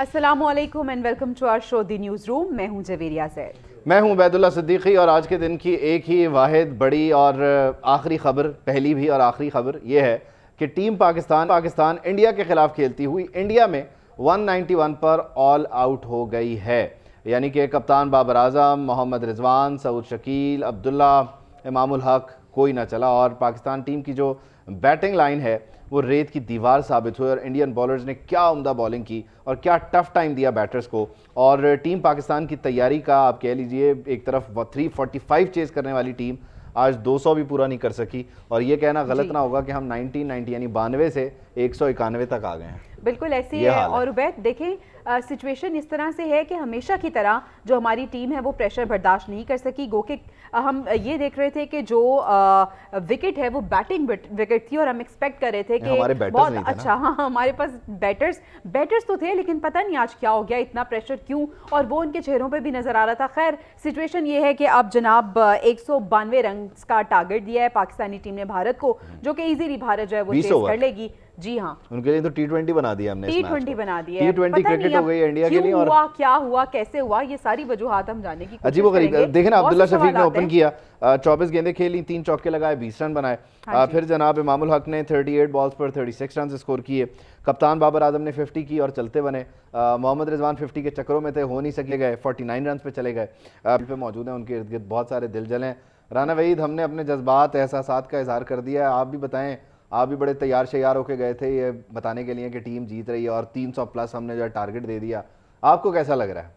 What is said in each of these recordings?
अस्सलामुअलैकुम and welcome to our show the news room. मैं हूं जवेरिया ज़ैद। मैं हूं उबैदुल्ला सिद्दीकी और आज के दिन की एक ही वाहिद बड़ी और आखिरी खबर, पहली भी और आखिरी खबर यह है कि टीम पाकिस्तान इंडिया के खिलाफ खेलती हुई इंडिया में 191 पर ऑल आउट हो गई है। यानी कि कप्तान बाबर आजम, मोहम्मद रिजवान, सऊद शकील, अब्दुल्ला, इमामुल हक कोई ना चला और पाकिस्तान टीम की जो बैटिंग लाइन है वो रेत की दीवार साबित हुई और इंडियन बॉलर्स ने क्या उम्दा बॉलिंग की और क्या टफ टाइम दिया बैटर्स को। और टीम पाकिस्तान की तैयारी का आप कह लीजिए, एक तरफ 345 चेज करने वाली टीम आज 200 भी पूरा नहीं कर सकी और ये कहना गलत ना होगा कि हम 1990 यानी 92 से 191 तक आ गए हैं। बिल्कुल ऐसी है। और उबैद देखें, सिचुएशन इस तरह से है कि हमेशा की तरह जो हमारी टीम है वो प्रेशर बर्दाश्त नहीं कर सकी। गो के हम ये देख रहे थे कि जो विकेट है वो बैटिंग विकेट थी और हम एक्सपेक्ट कर रहे थे कि बहुत अच्छा, हाँ हमारे पास बैटर्स तो थे, लेकिन पता नहीं आज क्या हो गया, इतना प्रेशर क्यों, और वो उनके चेहरों पे भी नजर आ रहा था। खैर सिचुएशन ये है कि अब जनाब 192 रन का टारगेट दिया है पाकिस्तानी टीम ने भारत को, जो कि इजीली भारत जो है वो चेस कर लेगी। जी हाँ, उनके लिए तो T20 बना दिया हमने, T20 बना दिया, T20 क्रिकेट हो गई है इंडिया के लिए। और हुआ क्या हुआ, कैसे हुआ, ये सारी वजूहात हम जानने की अजीब गरीब। देखें ना, अब्दुल्ला शफीक ने ओपन किया, 24 गेंदें खेली, 3 चौके लगाए, 20 रन बनाए। फिर जनाब इमामुल हक ने 38 बॉल्स पर 36 रन स्कोर किए। कप्तान बाबर आजम ने 50 की और चलते बने। मोहम्मद रिजवान 50 के चक्करों में थे, हो नहीं सके गए, 49 रन पे चले गए। पे मौजूद हैं, उनके इर्द गिर्द बहुत सारे दिल जले हैं। राना वहीद, हमने अपने जज्बात एहसासात का इजहार कर दिया है, आप भी बताएं। आप भी बड़े तैयार शैयार होके गए थे ये बताने के लिए कि टीम जीत रही है और 300 प्लस हमने जो है टारगेट दे दिया। आपको कैसा लग रहा है?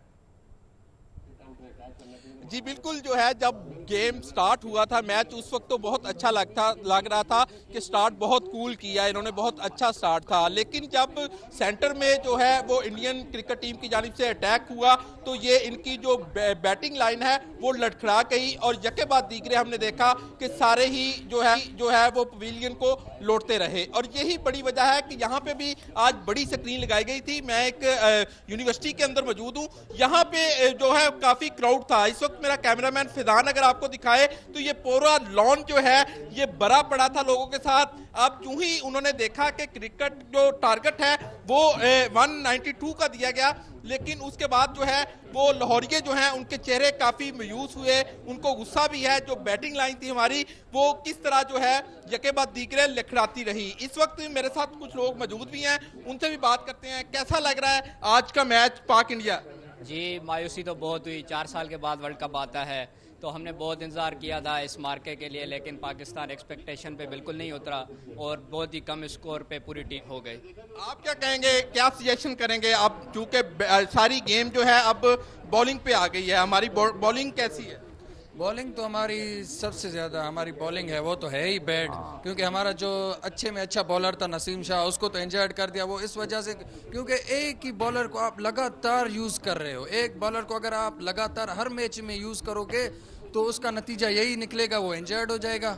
जी बिल्कुल, जो है जब गेम स्टार्ट हुआ था मैच, उस वक्त तो बहुत अच्छा लग रहा था कि स्टार्ट बहुत कूल किया इन्होंने, बहुत अच्छा स्टार्ट था। लेकिन जब सेंटर में जो है वो इंडियन क्रिकेट टीम की जानिब से अटैक हुआ तो ये इनकी जो बैटिंग लाइन है वो लड़खड़ा गई और यके बाद दीगरे हमने देखा कि सारे ही जो है वो पवेलियन को लौटते रहे। और यही बड़ी वजह है कि यहाँ पे भी आज बड़ी स्क्रीन लगाई गई थी। मैं एक यूनिवर्सिटी के अंदर मौजूद हूँ, यहाँ पे जो है काफी क्राउड था। इस वक्त मेरा कैमरामैन फिजान अगर आपको दिखाए तो ये पूरा लॉन जो है ये भरा पड़ा था लोगों के साथ। अब यूं ही उन्होंने देखा कि क्रिकेट जो टारगेट है वो 192 का दिया गया, लेकिन उसके बाद जो है वो लाहौरिये जो हैं उनके चेहरे काफी मायूस हुए, उनको गुस्सा भी है। जो बैटिंग लाइन थी हमारी वो किस तरह जो है यके बाद दीगरे लखड़ाती रही। इस वक्त मेरे साथ कुछ लोग मौजूद भी हैं, उनसे भी बात करते हैं। कैसा लग रहा है आज का मैच पाक इंडिया? जी मायूसी तो बहुत हुई, 4 साल के बाद वर्ल्ड कप आता है तो हमने बहुत इंतज़ार किया था इस मार्के के लिए, लेकिन पाकिस्तान एक्सपेक्टेशन पे बिल्कुल नहीं उतरा और बहुत ही कम स्कोर पे पूरी टीम हो गई। आप क्या कहेंगे, क्या सजेशन करेंगे आप, चूंकि सारी गेम जो है अब बॉलिंग पे आ गई है, हमारी बॉलिंग कैसी है? बॉलिंग तो हमारी सबसे ज़्यादा हमारी बॉलिंग है वो तो है ही बैड, क्योंकि हमारा जो अच्छे में अच्छा बॉलर था नसीम शाह, उसको तो इंजर्ड कर दिया। वो इस वजह से क्योंकि एक ही बॉलर को आप लगातार यूज़ कर रहे हो, एक बॉलर को अगर आप लगातार हर मैच में यूज़ करोगे तो उसका नतीजा यही निकलेगा, वो इंजर्ड हो जाएगा।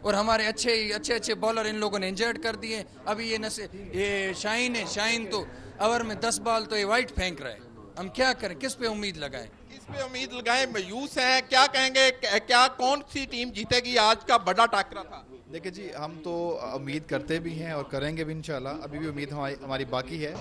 और हमारे अच्छे बॉलर इन लोगों ने इंजर्ड कर दिए। अभी ये शाहीन है, शाहीन तो ओवर में 10 बॉल तो ये वाइट फेंक रहा है। हम क्या करें, किस पे उम्मीद लगाएं? किस पे उम्मीद लगाएं? मायूस हैं, क्या कहेंगे, क्या कौन सी टीम जीतेगी? आज का बड़ा टाकरा था। देखिए जी, हम तो उम्मीद करते भी हैं और करेंगे भी इंशाल्लाह। अभी भी उम्मीद हमारी बाकी है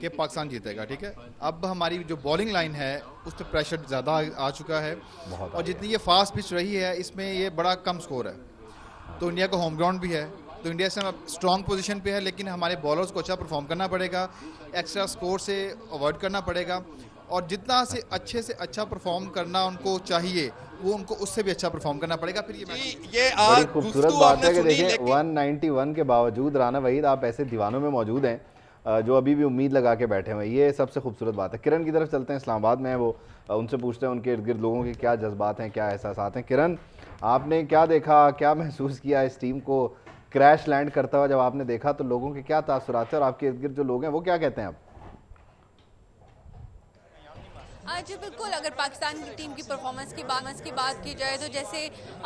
कि पाकिस्तान जीतेगा, ठीक है। अब हमारी जो बॉलिंग लाइन है उस पर प्रेशर ज़्यादा आ चुका है और जितनी ये फास्ट पिच रही है इसमें ये बड़ा कम स्कोर है। तो इंडिया का होम ग्राउंड भी है तो इंडिया से स्ट्रॉन्ग पोजीशन पे है, लेकिन हमारे बॉलर्स को अच्छा परफॉर्म करना पड़ेगा, एक्स्ट्रा स्कोर से अवॉइड करना पड़ेगा और जितना से अच्छा परफॉर्म करना उनको चाहिए वो उनको उससे भी अच्छा परफॉर्म करना पड़ेगा। फिर ये बड़ी खूबसूरत बात है कि देखिए 191 के बावजूद राना वहीद आप ऐसे दीवानों में मौजूद हैं जो अभी भी उम्मीद लगा के बैठे हुए हैं। ये सबसे खूबसूरत बात है। किरण की तरफ चलते हैं, इस्लामाबाद में है वो, उनसे पूछते हैं उनके इर्द गिर्द लोगों के क्या जज्बात हैं, क्या एहसास हैं। किरण, आपने क्या देखा, क्या महसूस किया इस टीम को क्रैश लैंड करता हुआ जब आपने देखा, तो लोगों के क्या तासुरात हैं और आपके इर्द गिर्द जो लोग हैं वो क्या कहते हैं? आप जी बिल्कुल, अगर पाकिस्तान की टीम की परफॉर्मेंस की बात की जाए तो जैसे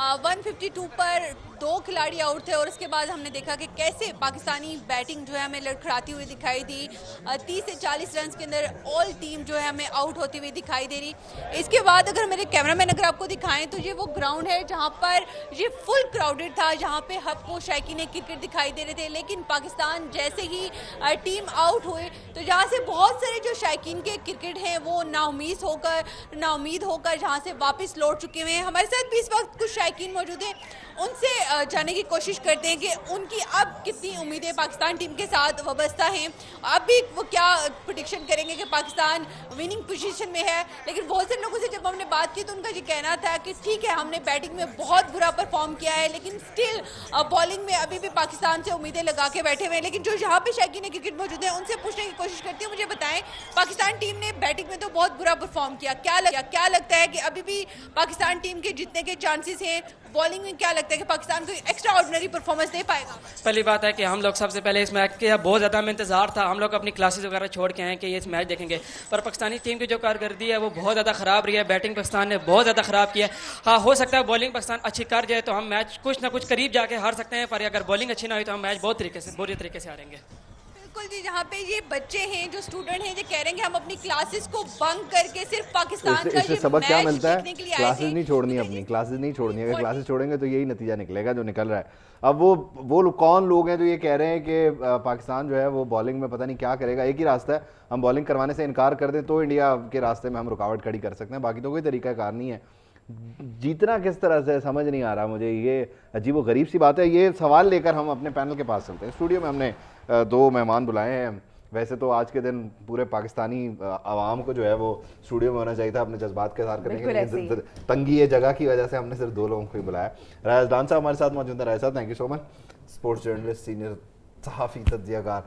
152 पर 2 खिलाड़ी आउट थे और उसके बाद हमने देखा कि कैसे पाकिस्तानी बैटिंग जो है हमें लड़खड़ाती हुई दिखाई दी। 30 से 40 रन के अंदर ऑल टीम जो है हमें आउट होती हुई दिखाई दे रही। इसके बाद अगर मेरे कैमरामैन अगर आपको दिखाएं तो ये वो ग्राउंड है जहाँ पर ये फुल क्राउडेड था, जहाँ पे सबको शायकीन क्रिकेट दिखाई दे रहे थे। लेकिन पाकिस्तान जैसे ही टीम आउट हुई तो जहाँ से बहुत सारे जो शायकीन के क्रिकेट हैं वो नाउमीद होकर जहाँ से वापस लौट चुके हुए हैं। हमारे साथ भी इस वक्त कुछ शायकीन मौजूद हैं, उनसे जानने की कोशिश करते हैं कि उनकी अब कितनी उम्मीदें पाकिस्तान टीम के साथ वाबस्ता हैं। अब भी वो क्या प्रेडिक्शन करेंगे कि पाकिस्तान विनिंग पोजीशन में है। लेकिन बहुत से लोगों से जब हमने बात की तो उनका ये कहना था कि ठीक है, हमने बैटिंग में बहुत बुरा परफॉर्म किया है, लेकिन स्टिल बॉलिंग में अभी भी पाकिस्तान से उम्मीदें लगा के बैठे हुए हैं। लेकिन जो यहाँ पे शायकीन क्रिकेट मौजूद है उनसे पूछने की कोशिश करती हूँ, मुझे बताएं पाकिस्तान टीम ने बैटिंग में तो बहुत बुरा परफॉर्म किया, क्या लगता है कि अभी भी पाकिस्तान टीम के जीतने के चांसेस हैं? बॉलिंग में क्या लगता है कि पाकिस्तान को एक्स्ट्रा ऑर्डिनरी परफॉर्मेंस दे पाएगा? पहली बात है कि हम लोग सबसे पहले इस मैच के बहुत ज़्यादा में इंतजार था, हम लोग अपनी क्लासेस वगैरह छोड़ के आए कि ये इस मैच देखेंगे, पर पाकिस्तानी टीम की जो कारकर्दगी है वो बहुत ज़्यादा ख़राब रही है। बैटिंग पाकिस्तान ने बहुत ज़्यादा ख़राब किया है। हाँ, हो सकता है बॉलिंग पाकिस्तान अच्छी कर जाए तो हम मैच कुछ ना कुछ करीब जाके हार सकते हैं, पर अगर बॉलिंग अच्छी ना हुई तो हम मैच बहुत बुरी तरीके से हारेंगे। बिल्कुल जी, जहाँ पे ये बच्चे हैं जो स्टूडेंट हैं जो कह रहे हैं कि हम अपनी क्लासेस को बंक करके सिर्फ पाकिस्तान का इससे ये सबक क्या मैच मिलता है? देखने के लिए आए क्लासेस थे। नहीं छोड़नी, अपनी क्लासेस नहीं छोड़नी। अगर क्लासेस छोड़ेंगे तो यही नतीजा निकलेगा जो निकल रहा है। अब वो कौन लोग हैं जो ये कह रहे हैं कि पाकिस्तान जो है वो बॉलिंग में पता नहीं क्या करेगा। एक ही रास्ता है, हम बॉलिंग करवाने से इनकार कर दें तो इंडिया के रास्ते में हम रुकावट खड़ी कर सकते हैं, बाकी तो कोई तरीका कार नहीं है। जीतना किस तरह से समझ नहीं आ रहा मुझे, ये अजीब व गरीब सी बात है। ये सवाल लेकर हम अपने पैनल के पास चलते हैं। स्टूडियो में हमने 2 मेहमान बुलाए हैं। वैसे तो आज के दिन पूरे पाकिस्तानी आवाम को जो है वो स्टूडियो में होना चाहिए था अपने जज्बात के इज़हार करने के लिए, लेकिन तंगी ये जगह की वजह से हमने सिर्फ 2 लोगों को ही बुलाया। रायस डान साहब हमारे साथ मौजूद है। Rais sahab, thank you so much. Sports journalist, senior सहाफ़ी, तज्ज़ियाकार,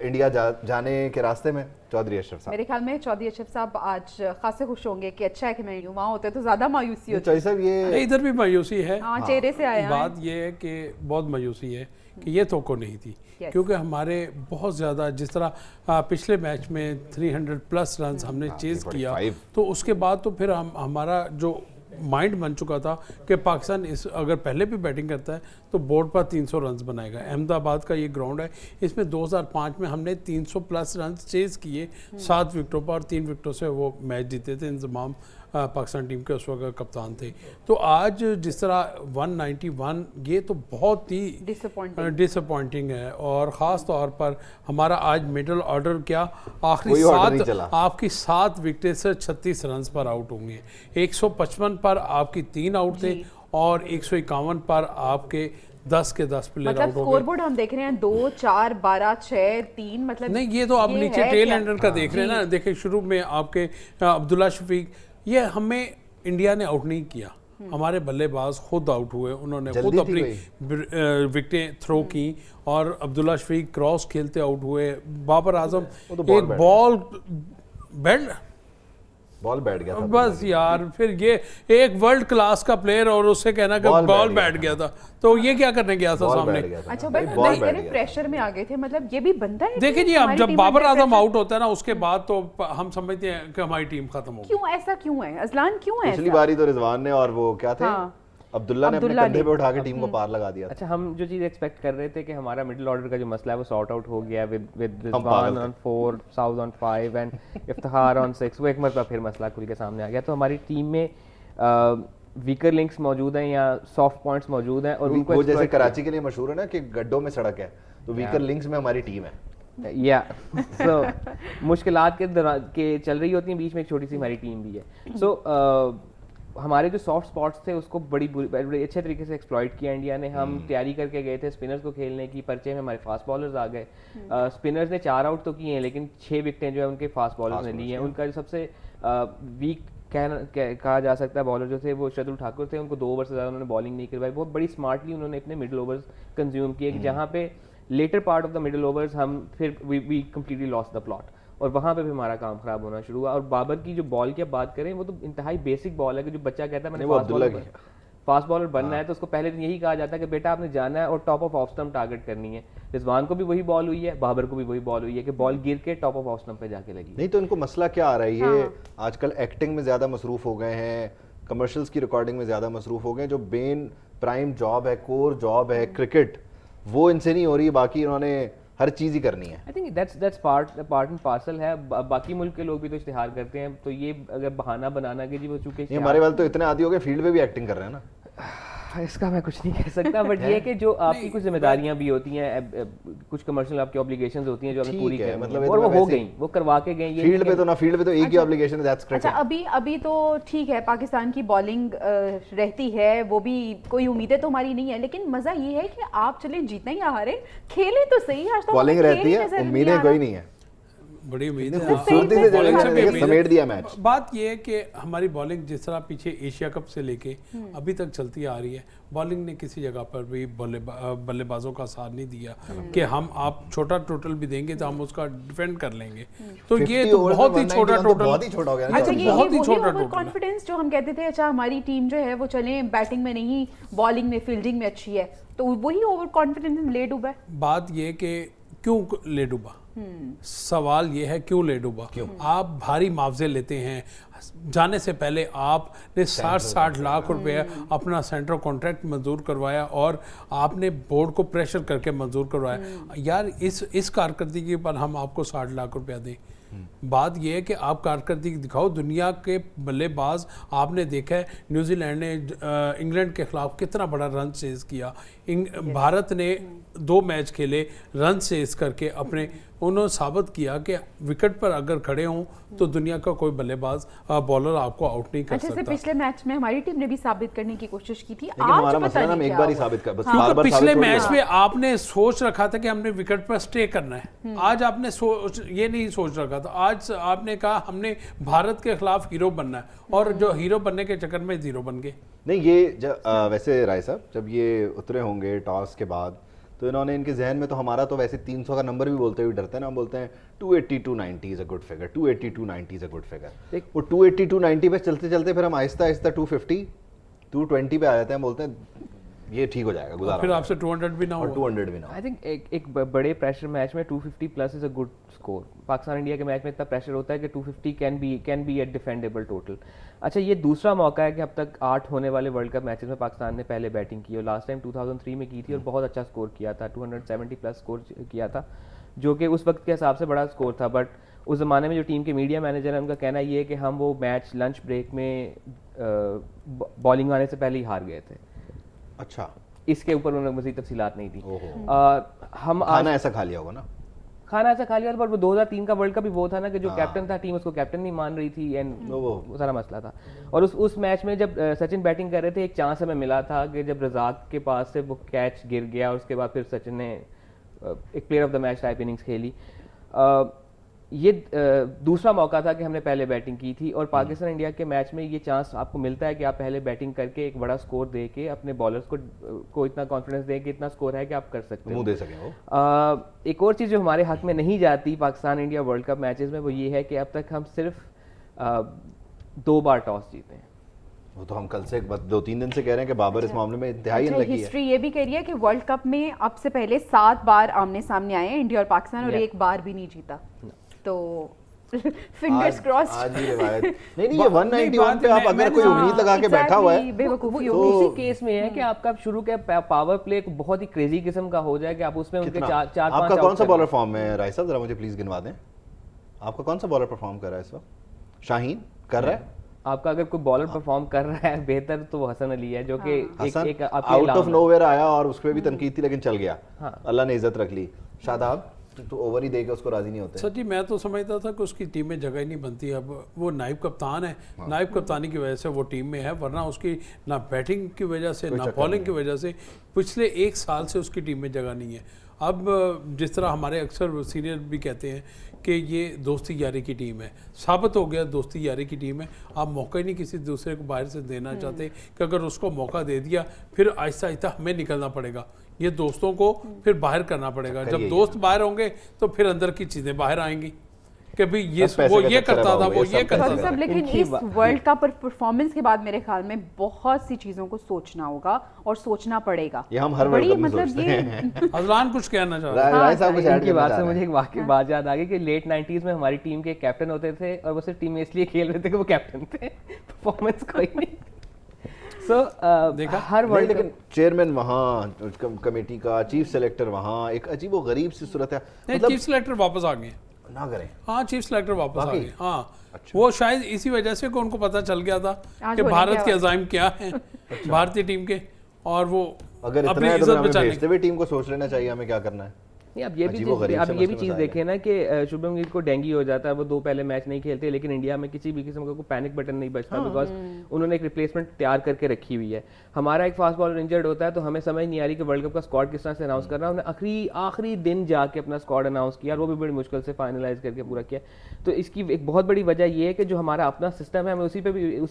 इंडिया जाने के रास्ते में चौधरी अशरफ साहब। मेरे ख्याल में चौधरी अशरफ साहब आज खासे खुश होंगे कि अच्छा है कि मैं यूँ, वहाँ होते तो ज़्यादा मायूसी होती। चौधरी साहब, ये इधर भी मायूसी है। हाँ, चेहरे से आया बात ये है कि बहुत मायूसी है कि ये तो नहीं थी, क्योंकि हमारे बहुत ज़्यादा जिस तरह पिछले मैच में 300+ रन हमने चेज़ किया, तो उसके बाद तो फिर हमारा जो माइंड बन चुका था कि पाकिस्तान अगर पहले भी बैटिंग करता है तो बोर्ड पर 300 रन बनाएगा। अहमदाबाद का ये ग्राउंड है, इसमें 2005 में हमने 300+ रन चेज़ किए 7 विकेटों पर और 3 विकेटों से वो मैच जीते थे। इंतज़ाम पाकिस्तान टीम के उस वक्त कप्तान थे। तो आज जिस तरह 191, ये तो बहुत ही डिसअपॉइंटिंग है। और ख़ास तौर पर हमारा आज मिडल ऑर्डर क्या आखिरी 7 विकेट से 36 रन पर आउट होंगे। 155 पर आपकी 3 आउट थे और 151 पर आपके 10 के 10 प्लेयर आउट हो गए। स्कोर बोर्ड हम देख रहे हैं 2, 4, 12, 6, 3, मतलब नहीं, ये तो आप नीचे टेल एंडर का देख रहे हैं ना। देखिए, शुरू में आपके अब्दुल्ला शफीक, ये हमें इंडिया ने आउट नहीं किया, हमारे बल्लेबाज खुद आउट हुए, उन्होंने खुद अपनी विकेटें थ्रो की और अब्दुल्ला शफीक क्रॉस खेलते आउट हुए। बाबर आजम एक बॉल बैठ गया था, बस यार, फिर ये एक वर्ल्ड क्लास का प्लेयर और उससे कहना कि बॉल बैठ गया था, तो ये क्या करने गया था सामने? अच्छा, बट प्रेशर में आ गए थे, मतलब ये भी बनता है। देखिए जी, अब जब बाबर आजम आउट होता है ना, उसके बाद तो हम समझते हैं कि हमारी टीम खत्म हो गई। क्यों ऐसा क्यों है अजलान, क्यों है? पिछली बारी तो रिजवान ने और वो क्या थे, अब्दुल्ला ने अपने कंधे पे उठा के टीम को पार लगा दिया। अच्छा, हम जो चीज़ एक्सपेक्ट कर रहे थे कि हमारा मिडिल ऑर्डर का जो मसला है वो सॉर्ट आउट हो गया with Rizwan on 4, Saud on 5 and Iftikhar on 6, वो एक मरतबा फिर मसला खुल के सामने आ गया। तो हमारी टीम में वीकर लिंक्स मौजूद हैं या सॉफ्ट पॉइंट्स मौजूद हैं, और उनको जैसे कराची के लिए मशहूर है ना कि गड्ढों में सड़क है, तो वीकर लिंक्स में हमारी टीम है। या सो मुश्किलात के चल रही होती हैं, बीच में एक छोटी सी हमारी टीम भी है। सो हमारे जो सॉफ्ट स्पॉट्स थे उसको बड़ी अच्छे तरीके से एक्सप्लॉइट किया इंडिया ने। हम तैयारी करके गए थे स्पिनर्स को खेलने की, पर्चे में हमारे फास्ट बॉलर्स आ गए। स्पिनर्स ने 4 आउट तो किए हैं, लेकिन 6 विकेटें जो है उनके फास्ट बॉलर्स ने ली हैं। उनका जो सबसे वीक कहा जा सकता है बॉलर जो थे वो शार्दुल ठाकुर थे, उनको 2 ओवर से ज़्यादा उन्होंने बॉलिंग नहीं करवाई। बहुत बड़ी स्मार्टली उन्होंने अपने मिडिल ओवर्स कंज्यूम किए, जहाँ पे later part of the middle overs हम फिर we completely lost the plot, और वहाँ पे भी हमारा काम खराब होना शुरू हुआ। और बाबर की जो बॉल की बात करें, वो तो इंतहाई बेसिक बॉल है कि जो बच्चा कहता है मैंने फास्ट बॉलर बनना है तो उसको पहले दिन यही कहा जाता है कि बेटा आपने जाना है और top of off stump target करनी है। रिजवान को भी वही बॉल हुई है, बाबर को भी वही बॉल हुई है कि बॉल गिर के टॉप ऑफ ऑफ स्टंप पे जाके लगी। नहीं तो इनको मसला क्या आ रहा है, ये आजकल एक्टिंग में ज़्यादा मसरूफ़ हो गए हैं, कमर्शियल्स की रिकॉर्डिंग में ज़्यादा मसरूफ़ हो गए हैं। जो मेन प्राइम जॉब है, कोर जॉब है क्रिकेट, वो इनसे नहीं हो रही, बाकी इन्होंने हर चीज़ ही करनी है। I think that's part and parcel है। बाकी मुल्क के लोग भी तो इश्तिहार करते हैं, तो ये अगर बहाना बनाना कि जी वो चूंकि हमारे वाले तो इतने आदी हो गए फील्ड पे भी एक्टिंग कर रहे हैं ना। इसका मैं कुछ नहीं कह सकता, बट ये कि जो आपकी कुछ जिम्मेदारियां भी होती हैं, कुछ कमर्शियल आपकी ऑब्लिगेशंस होती हैं जो हमें पूरी करनी मतलब है, और वो हो गई, वो करवा के गए। ये फील्ड पे तो ना, फील्ड पे तो एक ही ऑब्लिगेशन है, दैट्स क्रिकेट। अच्छा अभी तो ठीक है, पाकिस्तान की बॉलिंग रहती है, वो भी कोई उम्मीदें तो हमारी नहीं है, लेकिन मजा ये है कि आप चले जीतने या हारे, खेले तो सही। आज तो बॉलिंग रहती है, उम्मीदें कोई नहीं है, बड़ी उम्मीद है। समेट दिया मैच। बात यह है कि हमारी बॉलिंग जिस तरह पीछे एशिया कप से लेके अभी तक चलती आ रही है, बॉलिंग ने किसी जगह पर भी बल्लेबाजों का साथ नहीं दिया कि हम आप छोटा टोटल भी देंगे तो हम उसका डिफेंड कर लेंगे। तो ये तो बहुत ही छोटा टोटल, बहुत ही छोटा हो गया। अच्छा ये ओवर कॉन्फिडेंस जो हम कहते थे, अच्छा हमारी टीम जो है वो चले बैटिंग में नहीं बॉलिंग में फील्डिंग में अच्छी है, तो वही ओवर कॉन्फिडेंस ले डूबा है। बात ये कि क्यों ले डूबा, सवाल ये है क्यों ले डूबा। आप भारी मुआवजे लेते हैं, जाने से पहले आपने 60 लाख रुपए अपना सेंट्रल कॉन्ट्रैक्ट मंजूर करवाया और आपने बोर्ड को प्रेशर करके मंजूर करवाया। यार इस कारकर्दगी पर हम आपको 60 लाख रुपया दें। बात यह है कि आप कारकर्दगी दिखाओ। दुनिया के बल्लेबाज आपने देखा है, न्यूजीलैंड ने इंग्लैंड के खिलाफ कितना बड़ा रन चेज किया, भारत ने 2 मैच खेले रन चेज करके अपने, उन्होंने साबित किया कि विकेट पर अगर खड़े हों तो दुनिया का कोई बल्लेबाज बॉलर आपको आउट नहीं कर सकता। पिछले मैच में हमारी टीम ने भी साबित करने की कोशिश की थी, हमारा मसला हम एक बार ही साबित कर, क्योंकि पिछले मैच में आपने सोच रखा था कि हमने विकेट पर स्टे करना है। आज आपने ये नहीं सोच रखा था, आज आपने कहा हमने भारत के खिलाफ हीरो बनना है, और जो हीरो बनने के चक्कर में जीरो बन गए। नहीं ये वैसे राय साहब जब ये उतरे होंगे टॉस के बाद, तो इन्होंने इनके जहन में, तो हमारा तो वैसे 300 का नंबर भी बोलते हुए डरते हैं ना, हम बोलते हैं 280 290 is a good figure, 280 290 is a good figure. वो 280 290 पे चलते चलते फिर हम आहिस्ता आहिस्ता 250 220 पे आ जाते हैं, बोलते हैं ये ठीक हो जाएगा, गुजारा, फिर आपसे 200 भी ना हो, 200 भी ना हो। आई थिंक एक बड़े प्रेशर मैच में 250 plus is a good score. Pakistan India के मैच में इतना प्रेशर होता है कि 250 can be A defendable total. अच्छा ये दूसरा मौका है कि अब तक 8 होने वाले वर्ल्ड कप मैचेस में पाकिस्तान ने पहले बैटिंग की, और लास्ट टाइम 2003 में की थी और बहुत अच्छा स्कोर किया था, 270 प्लस स्कोर किया था, जो कि उस वक्त के हिसाब से बड़ा स्कोर था। बट उस ज़माने में जो टीम के मीडिया मैनेजर हैं उनका कहना ये है कि हम वो मैच लंच ब्रेक में बॉलिंग आने से पहले ही हार गए थे। अच्छा, इसके ऊपर उन्होंने मज़ीद तफसीलात नहीं दी। हम खाना ऐसा खा लिया होगा ना, खाना ऐसा खा लिया, पर वो 2003 का वर्ल्ड कप भी वो था ना कि जो कैप्टन था टीम उसको कैप्टन नहीं मान रही थी, एंड वो सारा मसला था। और उस मैच में जब सचिन बैटिंग कर रहे थे, एक चांस हमें मिला था कि जब रजाक के पास से वो कैच गिर गया और उसके बाद फिर सचिन ने एक player of the match type innings खेली। ये दूसरा मौका था कि हमने पहले बैटिंग की थी, और पाकिस्तान इंडिया के मैच में ये चांस आपको मिलता है कि आप पहले बैटिंग करके एक बड़ा स्कोर दे के अपने बॉलर्स को इतना कॉन्फिडेंस दें कि इतना स्कोर है कि आप कर सकते हो, दे सकें वो। एक और चीज़ जो हमारे हक में नहीं जाती Pakistan India world cup matches में, वो ये है कि अब तक हम सिर्फ 2 बार टॉस जीते हैं। वो तो हम कल से 2-3 दिन से कह रहे हैं कि बाबर इस मामले में इंतहाई अनलकी है। हिस्ट्री ये भी कह रही है कि वर्ल्ड कप में अब से पहले 7 बार आमने सामने आए हैं इंडिया और पाकिस्तान, और एक बार भी नहीं जीता, तो फिंगर्स क्रॉस्ड। आज भी रिवायत नहीं ये 191 पे आप अगर कोई उम्मीद लगा के बैठा हुआ है, बेवकूफी तो इसी केस में है कि आपका शुरू के पावर प्ले बहुत ही क्रेजी किस्म का हो जाए कि आप उसमें उनके 4-5। आपका कौन सा बॉलर फॉर्म में राय साहब, जरा मुझे प्लीज गिनवा दें, आपका कौन सा बॉलर परफॉर्म कर रहा है इस वक्त? शाहीन कर रहा है? आपका अगर कोई बॉलर परफॉर्म कर रहा है बेहतर, तो वो हसन अली है, जो कि एक आउट ऑफ नोवेयर आया और उस पर भी तनकीद थी लेकिन चल गया, अल्लाह ने इज्जत रख ली। शादाब तो ओवर ही देके उसको राजी नहीं होते। सर जी मैं तो समझता था कि उसकी टीम में जगह ही नहीं बनती। अब वो नायब कप्तान है, नायब कप्तानी की वजह से वो टीम में है, वरना उसकी ना बैटिंग की वजह से ना बॉलिंग की वजह से पिछले 1 साल से उसकी टीम में जगह नहीं है। अब जिस तरह हमारे अक्सर सीनियर भी कहते हैं कि ये दोस्ती यारी की टीम है, साबित हो गया दोस्ती यारी की टीम है। आप मौका ही नहीं किसी दूसरे को बाहर से देना चाहते कि अगर उसको मौका दे दिया फिर आहिस्ता आहिस्ता हमें निकलना पड़ेगा, ये दोस्तों को फिर बाहर करना पड़ेगा। जब दोस्त बाहर होंगे तो फिर अंदर की चीज़ें बाहर आएंगी कि भाई ये सब पैसे वो का ये चक्कर है करता था, बाबू, वो ये ये सब करता पैसे था। सब लेकिन इनकी इस वर्ल्ड कप पर परफॉर्मेंस के बाद मेरे ख्याल में बहुत सी चीज़ों को सोचना होगा और सोचना पड़ेगा। ये हम हर बड़ी वर्ल्ड कप में मतलब सोचते ये हैं। अजलान कुछ कहना चाह रहे हैं। राय साहब कुछ ऐड इनकी करना बात चाह से रहे मुझे हैं। एक वाकई बात याद आ गई कि लेट 90s में हमारी टीम के कैप्टन होते थे और वो सिर्फ टीम में इसलिए खेल रहे थे कि वो कैप्टन थे, परफॉर्मेंस कोई नहीं। सो देखा? हर नहीं, वर्ल्ड लेकिन चेयरमैन वहाँ, कमेटी का चीफ सेलेक्टर वहाँ, एक अजीब व गरीब सी सूरत है। नहीं, मतलब चीफ सेलेक्टर वापस आ गए। ना करें। हाँ, चीफ सेलेक्टर वापस आ वाकई? गए। हाँ, अच्छा। वो शायद इसी वजह से कि उनको पता चल गया था आज कि होने भारत क्या के वाला। अजाइम क्या हैं भारतीय टीम के, और वो अगर अपनी इतना है तो इज्जत हमें बचाने भेजते हुए टीम को सोच लेना चाहिए हमें क्या करना है। नहीं, अब ये भी अजीबो-गरीब चीज़, से अब ये भी मसले चीज़ मसाइल देखें ना कि शुभम गिल को डेंगू हो जाता है, वो 2 पहले मैच नहीं खेलते, लेकिन इंडिया में किसी भी किस्म का कोई पैनिक बटन नहीं बचता बिकॉज उन्होंने एक रिप्लेसमेंट तैयार करके रखी हुई है। हमारा एक फास्ट बॉलर इंजर्ड होता है तो हमें समझ नहीं आ रही कि वर्ल्ड कप का स्क्वाड किस तरह से अनाउंस करना है। उन्होंने आखिरी दिन जाके अपना स्क्वाड अनाउंस किया और वो भी बड़ी मुश्किल से फाइनलाइज करके पूरा किया। तो इसकी एक बहुत बड़ी वजह ये है कि जो हमारा अपना सिस्टम है हमें उसी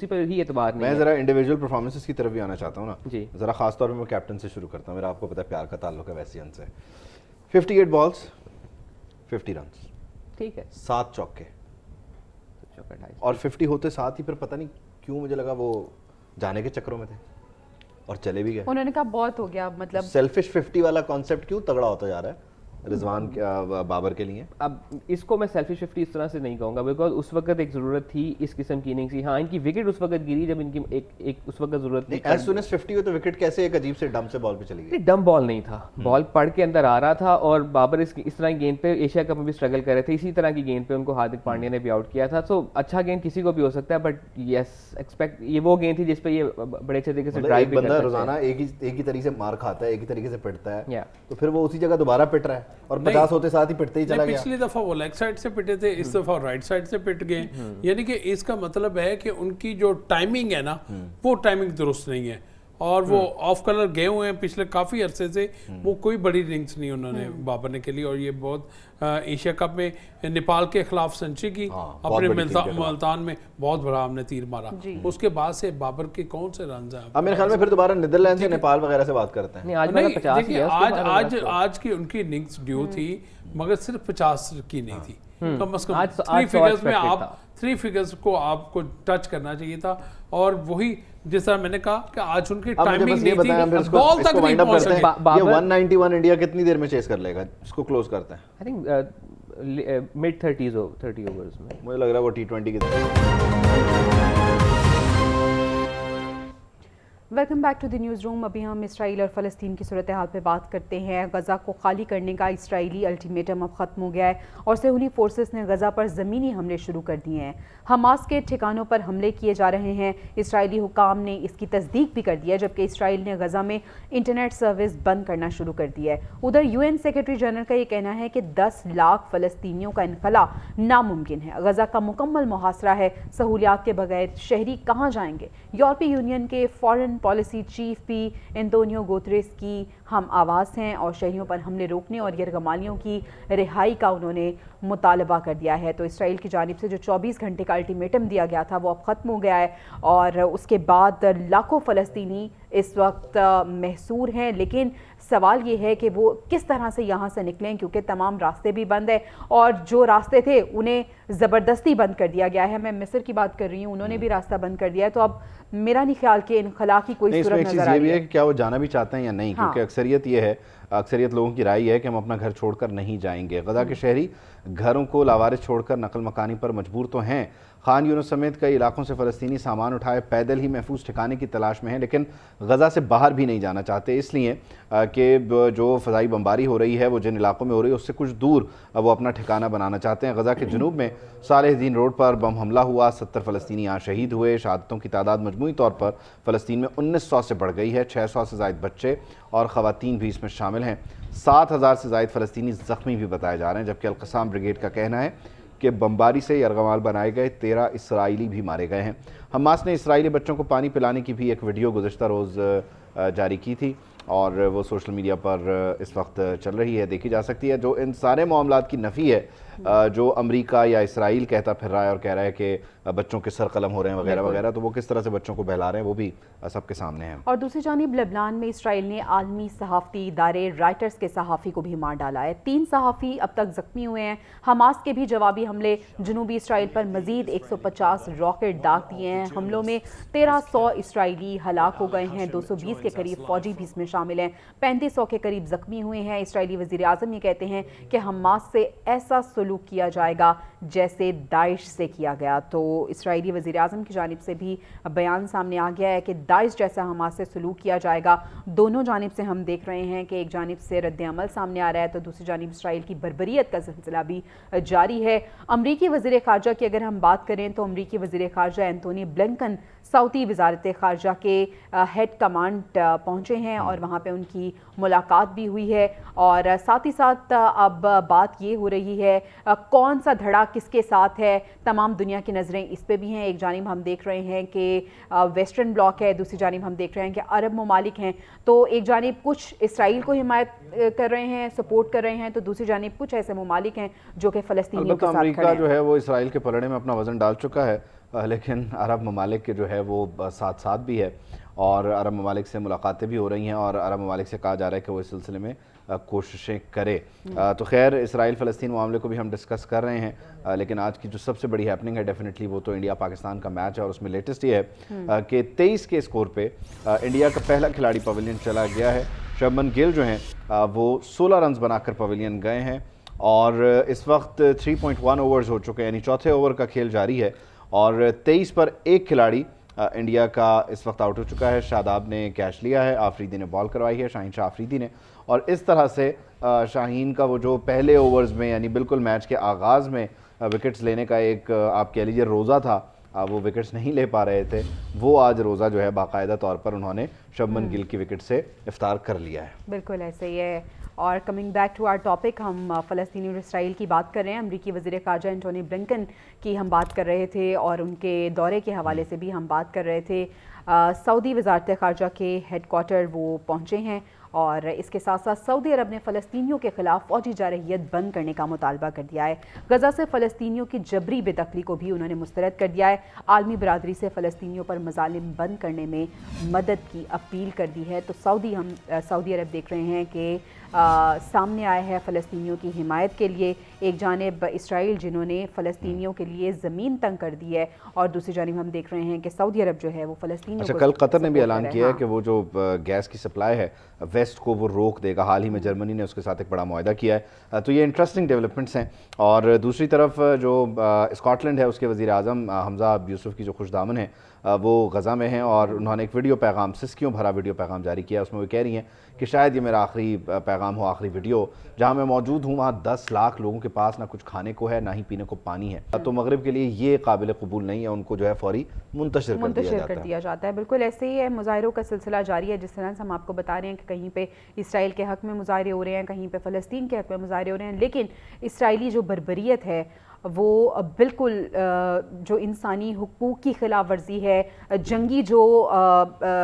पे ही एतबार नहीं मैं है। ज़रा इंडिविजुअल परफॉर्मेंसेस की तरफ भी आना चाहता हूँ ना जी। ज़रा खास तौर पे मैं कैप्टन से शुरू करता हूँ। मेरा आपको पता है प्यार का ताल्लुक है वैसियन से। 58 बॉल्स 50 रन, ठीक है, 7 चौके, चौका 2.5। और 50 होते साथ ही फिर पता नहीं क्यों मुझे लगा वो जाने के चक्करों में थे और चले भी गए। उन्होंने कहा बहुत हो गया, मतलब सेल्फिश 50 वाला कॉन्सेप्ट क्यों तगड़ा होता जा रहा है रिजवान बाबर के लिए? अब इसको मैं सेल्फिश 50 इस तरह से नहीं कहूँगा बिकॉज उस वक्त एक ज़रूरत थी इस किस्म की इनिंग्स की। हाँ, इनकी विकेट उस वक्त गिरी जब इनकी एक उस वक्त ज़रूरत थी। एज सुन एज 50 हो तो विकेट कैसे एक अजीब से डम से बॉल पे चली गई? नहीं, डम बॉल नहीं था, बॉल पड़ के अंदर आ रहा था और बाबर इस तरह की गेंद पे एशिया कप में भी स्ट्रगल कर रहे थे। इसी तरह की गेंद पे उनको हार्दिक पांड्या ने भी आउट किया था। तो अच्छा गेंद किसी को भी हो सकता है, बट यस एक्सपेक्ट ये वो गेंद थी जिस पे ये बड़े अच्छे तरीके से मतलब ड्राइव एक भी बंदा कर रोजाना एक ही तरीके से मार खाता है, एक ही तरीके से पिटता है, Yeah. तो फिर वो उसी जगह दोबारा पिट रहा है और नहीं। 50 होते साथ ही पिटते ही चला नहीं, गया। पिछली दफा वो लेग साइड से पिटे थे, इस दफा राइट साइड से पिट गए। यानी कि इसका मतलब है कि उनकी जो टाइमिंग है ना, वो टाइमिंग दुरुस्त नहीं है और वो ऑफ कलर गए हुए हैं पिछले काफी अरसे से। वो कोई बड़ी इनिंग्स नहीं उन्होंने बाबर ने खेली और ये बहुत एशिया कप में नेपाल के खिलाफ सेंचुरी की, हाँ, बहुत अपने बड़ी टीम के खिलाफ। मुल्तान में बहुत बड़ा हमने तीर मारा। उसके बाद से बाबर के कौन से रन हैं? अब मेरे ख्याल में फिर दोबारा नीदरलैंड से नेपाल वगैरह से बात करते हैं। नहीं, आज नहीं, मैंने 50 देखिए, किया, उसके बाद आज मैंने आज की उनकी इनिंग्स ड्यू थी, मगर सिर्फ 50 की नहीं थी। कम से कम आज 3 100 फिगर्स में expected आप था। 3 फिगर्स को आपको टच करना चाहिए था और वही जिस तरह मैंने कहा कि आज उनकी अब मुझे टाइमिंग बस ये नहीं बताएं, हम फिर थी, बॉल तक नहीं वाइंड अप पहुंच करते सके। हैं। ये 191 इंडिया कितनी देर में चेस कर लेगा? इसको क्लोज करते हैं। आई थिंक मिड 30 ओवर्स में। मुझे लग रहा है वो T20 की तरह। Welcome back to the news room. अभी हम इसराइल और फ़लस्तीन की सूरत हाल पे बात करते हैं। गज़ा को खाली करने का इसराइली अल्टीमेटम अब ख़त्म हो गया है और सहूली फोर्सेस ने गज़ा पर ज़मीनी हमले शुरू कर दिए हैं। हमास के ठिकानों पर हमले किए जा रहे हैं। इसराइली हुकाम ने इसकी तस्दीक भी कर दी है, जबकि इसराइल ने गज़ा में इंटरनेट सर्विस बंद करना शुरू कर दिया है। उधर UN सेक्रेटरी जनरल का ये कहना है कि 10 लाख फ़लस्तीनियों का इनखला नामुमकिन है। गज़ा का मुकम्मल मुहासरा है, सहूलियात के बगैर शहरी कहाँ जाएंगे? यूरोपीय यूनियन के फॉरेन पॉलिसी चीफ भी एंटोनियो गुतेरेस की हम आवाज़ हैं और शहरियों पर हमले रोकने और यरगमालियों की रिहाई का उन्होंने मुतालबा कर दिया है। तो इसराइल की जानिब से जो 24 घंटे का अल्टीमेटम दिया गया था वो अब ख़त्म हो गया है और उसके बाद लाखों फ़लस्तीनी इस वक्त महसूर हैं। लेकिन सवाल ये है कि वो किस तरह से यहाँ से निकलें, क्योंकि तमाम रास्ते भी बंद है और जो रास्ते थे उन्हें ज़बरदस्ती बंद कर दिया गया है। मैं मिस्र की बात कर रही हूँ, उन्होंने भी रास्ता बंद कर दिया है। तो अब मेरा नहीं ख्याल कि इनखला की कोई सूरत नजर आ ये रही भी है है। कि क्या वो जाना भी चाहते हैं या नहीं, क्योंकि अक्सरियत ये है, अक्सरियत लोगों की राय है कि हम अपना घर छोड़कर नहीं जाएंगे। गज़ा के शहरी घरों को लावारिस छोड़कर नकल मकानी पर मजबूर तो हैं। खान यूनुस समेत कई इलाकों से फ़लस्तीनी सामान उठाए पैदल ही महफूज ठिकाने की तलाश में हैं, लेकिन गज़ा से बाहर भी नहीं जाना चाहते, इसलिए कि जो फ़ज़ाई बमबारी हो रही है वो जिन इलाकों में हो रही है उससे कुछ दूर वो अपना ठिकाना बनाना चाहते हैं। गज़ा के जनूब में सालेहदीन रोड पर बम हमला हुआ, 70 फ़लस्तीनी यहाँ शहीद हुए। शहादतों की तादाद मजमूई तौर पर फ़लस्तीन में 1900 से बढ़ गई है। 600 से ज़ायद बच्चे और ख़वातीन भी इसमें शामिल हैं। 7000 से ज़ायद फ़लस्तीनी ज़ख्मी भी बताए जा रहे हैं, जबकि अल-क़स्साम ब्रिगेड का कहना है कि बमबारी से यरगमाल बनाए गए 13 इसराइली भी मारे गए हैं। हमास ने इसराइली बच्चों को पानी पिलाने की भी एक वीडियो गुज़श्ता रोज़ जारी की थी और वो सोशल मीडिया पर इस वक्त चल रही है, देखी जा सकती है। जो इन सारे मामलात की नफ़ी है, जो अमेरिका या इसराइल कहता फिर रहा है और कह रहा है कि बच्चों के सर कलम हो रहे हैं वगैरह वगैरह, तो वो किस तरह से बच्चों को बहला रहे हैं वो भी सबके सामने है। और दूसरी जानिब लेबनान में इसराइल ने आलमी सहाफ़ती इदारे राइटर्स के सहाफ़ी को भी मार डाला है। 3 सहाफ़ी अब तक जख्मी हुए हैं। हमास के भी जवाबी हमले जनूबी इसराइल पर मजीद 150 रॉकेट दाग दिए हैं। हमलों में 1300 इसराइली हलाक हो गए हैं, 220 के करीब फौजी भी इसमें शामिल हैं, 3500 के करीब जख्मी हुए हैं। इसराइली वज़ीर आज़म ये कहते हैं कि हमास से ऐसा सलूक किया जाएगा जैसे दाइश से किया गया। तो इसराइली वज़ीर आज़म की जानिब से भी बयान सामने आ गया है कि दाइश जैसा हमास से सलूक किया जाएगा। दोनों जानिब से हम देख रहे हैं कि एक जानिब से रद्द अमल सामने आ रहा है तो दूसरी जानिब इसराइल की बर्बरियत का सिलसिला भी जारी है। अमरीकी वज़ीर ख़ारजा की अगर हम बात करें तो अमरीकी वज़ीर ख़ारजा एंटोनी ब्लिंकन सऊदी वज़ारत ख़ारजा के हेड कमांड पहुँचे हैं और वहाँ पे उनकी मुलाकात भी हुई है। और साथ ही साथ अब बात ये हो रही है कौन सा धड़ा किसके साथ है, तमाम दुनिया की नज़रें इस पे भी हैं। एक जानिब हम देख रहे हैं कि वेस्टर्न ब्लॉक है, दूसरी जानिब हम देख रहे हैं कि अरब ममालिक हैं। तो एक जानिब कुछ इसराइल को हिमायत कर रहे हैं, सपोर्ट कर रहे हैं, तो दूसरी जानिब कुछ ऐसे ममालिक हैं जो कि फ़लस्तीनियों के साथ खड़े हैं। अमेरिका जो है वो इसराइल के पलड़े में अपना वज़न डाल चुका है, लेकिन अरब ममालिक के जो है वो साथ साथ भी है और अरब ममालिक से मुलाकातें भी हो रही हैं और अरब ममालिक से कहा जा रहा है कि वो इस सिलसिले में कोशिशें करे। तो खैर इसराइल फ़लस्तीन मामले को भी हम डिस्कस कर रहे हैं, लेकिन आज की जो सबसे बड़ी हैपनिंग है डेफिनेटली वो तो इंडिया पाकिस्तान का मैच है और उसमें लेटेस्ट ये है कि 23 के स्कोर पे इंडिया का पहला खिलाड़ी पवेलियन चला गया है। शुभमन गिल जो हैं वो 16 रन बनाकर पवेलियन गए हैं और इस वक्त 3.1 ओवर्स हो चुके हैं, यानी चौथे ओवर का खेल जारी है और 23 पर एक खिलाड़ी इंडिया का इस वक्त आउट हो चुका है। शादाब ने कैच लिया है, आफरीदी ने बॉल करवाई है, शाहीन शाह आफरीदी ने, और इस तरह से शाहीन का वो जो पहले ओवर्स में यानी बिल्कुल मैच के आगाज़ में विकेट्स लेने का एक आप कह लीजिए रोज़ा था, वो विकेट्स नहीं ले पा रहे थे, वो आज रोज़ा जो है बाकायदा तौर पर उन्होंने शुभमन गिल की विकेट से इफ्तार कर लिया है। बिल्कुल ऐसे ही है। और coming back to our topic, हम फ़लस्तीनी और इसराइल की बात कर रहे हैं। अमरीकी वज़ीर ख़ारजा एंटोनी ब्लिंकन की हम बात कर रहे थे और उनके दौरे के हवाले से भी हम बात कर रहे थे। सऊदी वज़ारत ख़ारजा के हेड क्वार्टर वो पहुँचे हैं और इसके साथ साथ सऊदी अरब ने फ़लस्तीनियों के ख़िलाफ़ फ़ौजी जारहियत बंद करने का मुतालबा कर दिया है। गज़ा से फ़लस्तीनियों की जबरी बेदखली को भी उन्होंने मुस्तरद कर दिया है। आलमी बरादरी से फ़लस्तीनियों पर मज़ालिम बंद करने में मदद की अपील कर दी है। तो सऊदी अरब देख रहे हैं कि सामने आया है फ़लस्तीनियों की हिमायत के लिए। एक जानिब इसराइल जिन्होंने फ़लस्तीनियों के लिए ज़मीन तंग कर दी है और दूसरी जानिब हम देख रहे हैं कि सऊदी अरब जो है वो फ़लस्तीनियों को कल कतर ने भी ऐलान किया है कि वो जो गैस की सप्लाई है वेस्ट को वो रोक देगा। हाल ही में जर्मनी ने उसके साथ एक बड़ा मुआहदा किया है। तो ये इंटरेस्टिंग डेवलपमेंट्स हैं। और दूसरी तरफ जो स्कॉटलैंड है उसके वज़ीर आज़म हमज़ा यूसुफ की जो खुशदामन है वो गज़ा में हैं और उन्होंने एक वीडियो पैगाम, सिस्कियों भरा वीडियो पैगाम जारी किया। उसमें वो कह रही हैं कि शायद ये मेरा आखिरी पैगाम हो, आखिरी वीडियो। जहाँ मैं मौजूद हूँ वहाँ 10 लाख लोगों के पास ना कुछ खाने को है ना ही पीने को पानी है। तो मगरिब के लिए ये काबिल कबूल नहीं है, उनको जो है फौरी मुंतशिर कर दिया जाता है। बिल्कुल ऐसे ही है, मुजाहिरों का सिलसिला जारी है। जिस तरह से हम आपको बता रहे हैं कि कहीं पे इसराइल के हक़ में मुजाहिरे हो रहे हैं, कहीं पे फ़लस्तीन के हक़ में मुजाहिरे हो रहे हैं, लेकिन इसराइली जो बर्बरियत है वो बिल्कुल जो इंसानी हुकूक की खिलाफ वर्जी है, जंगी जो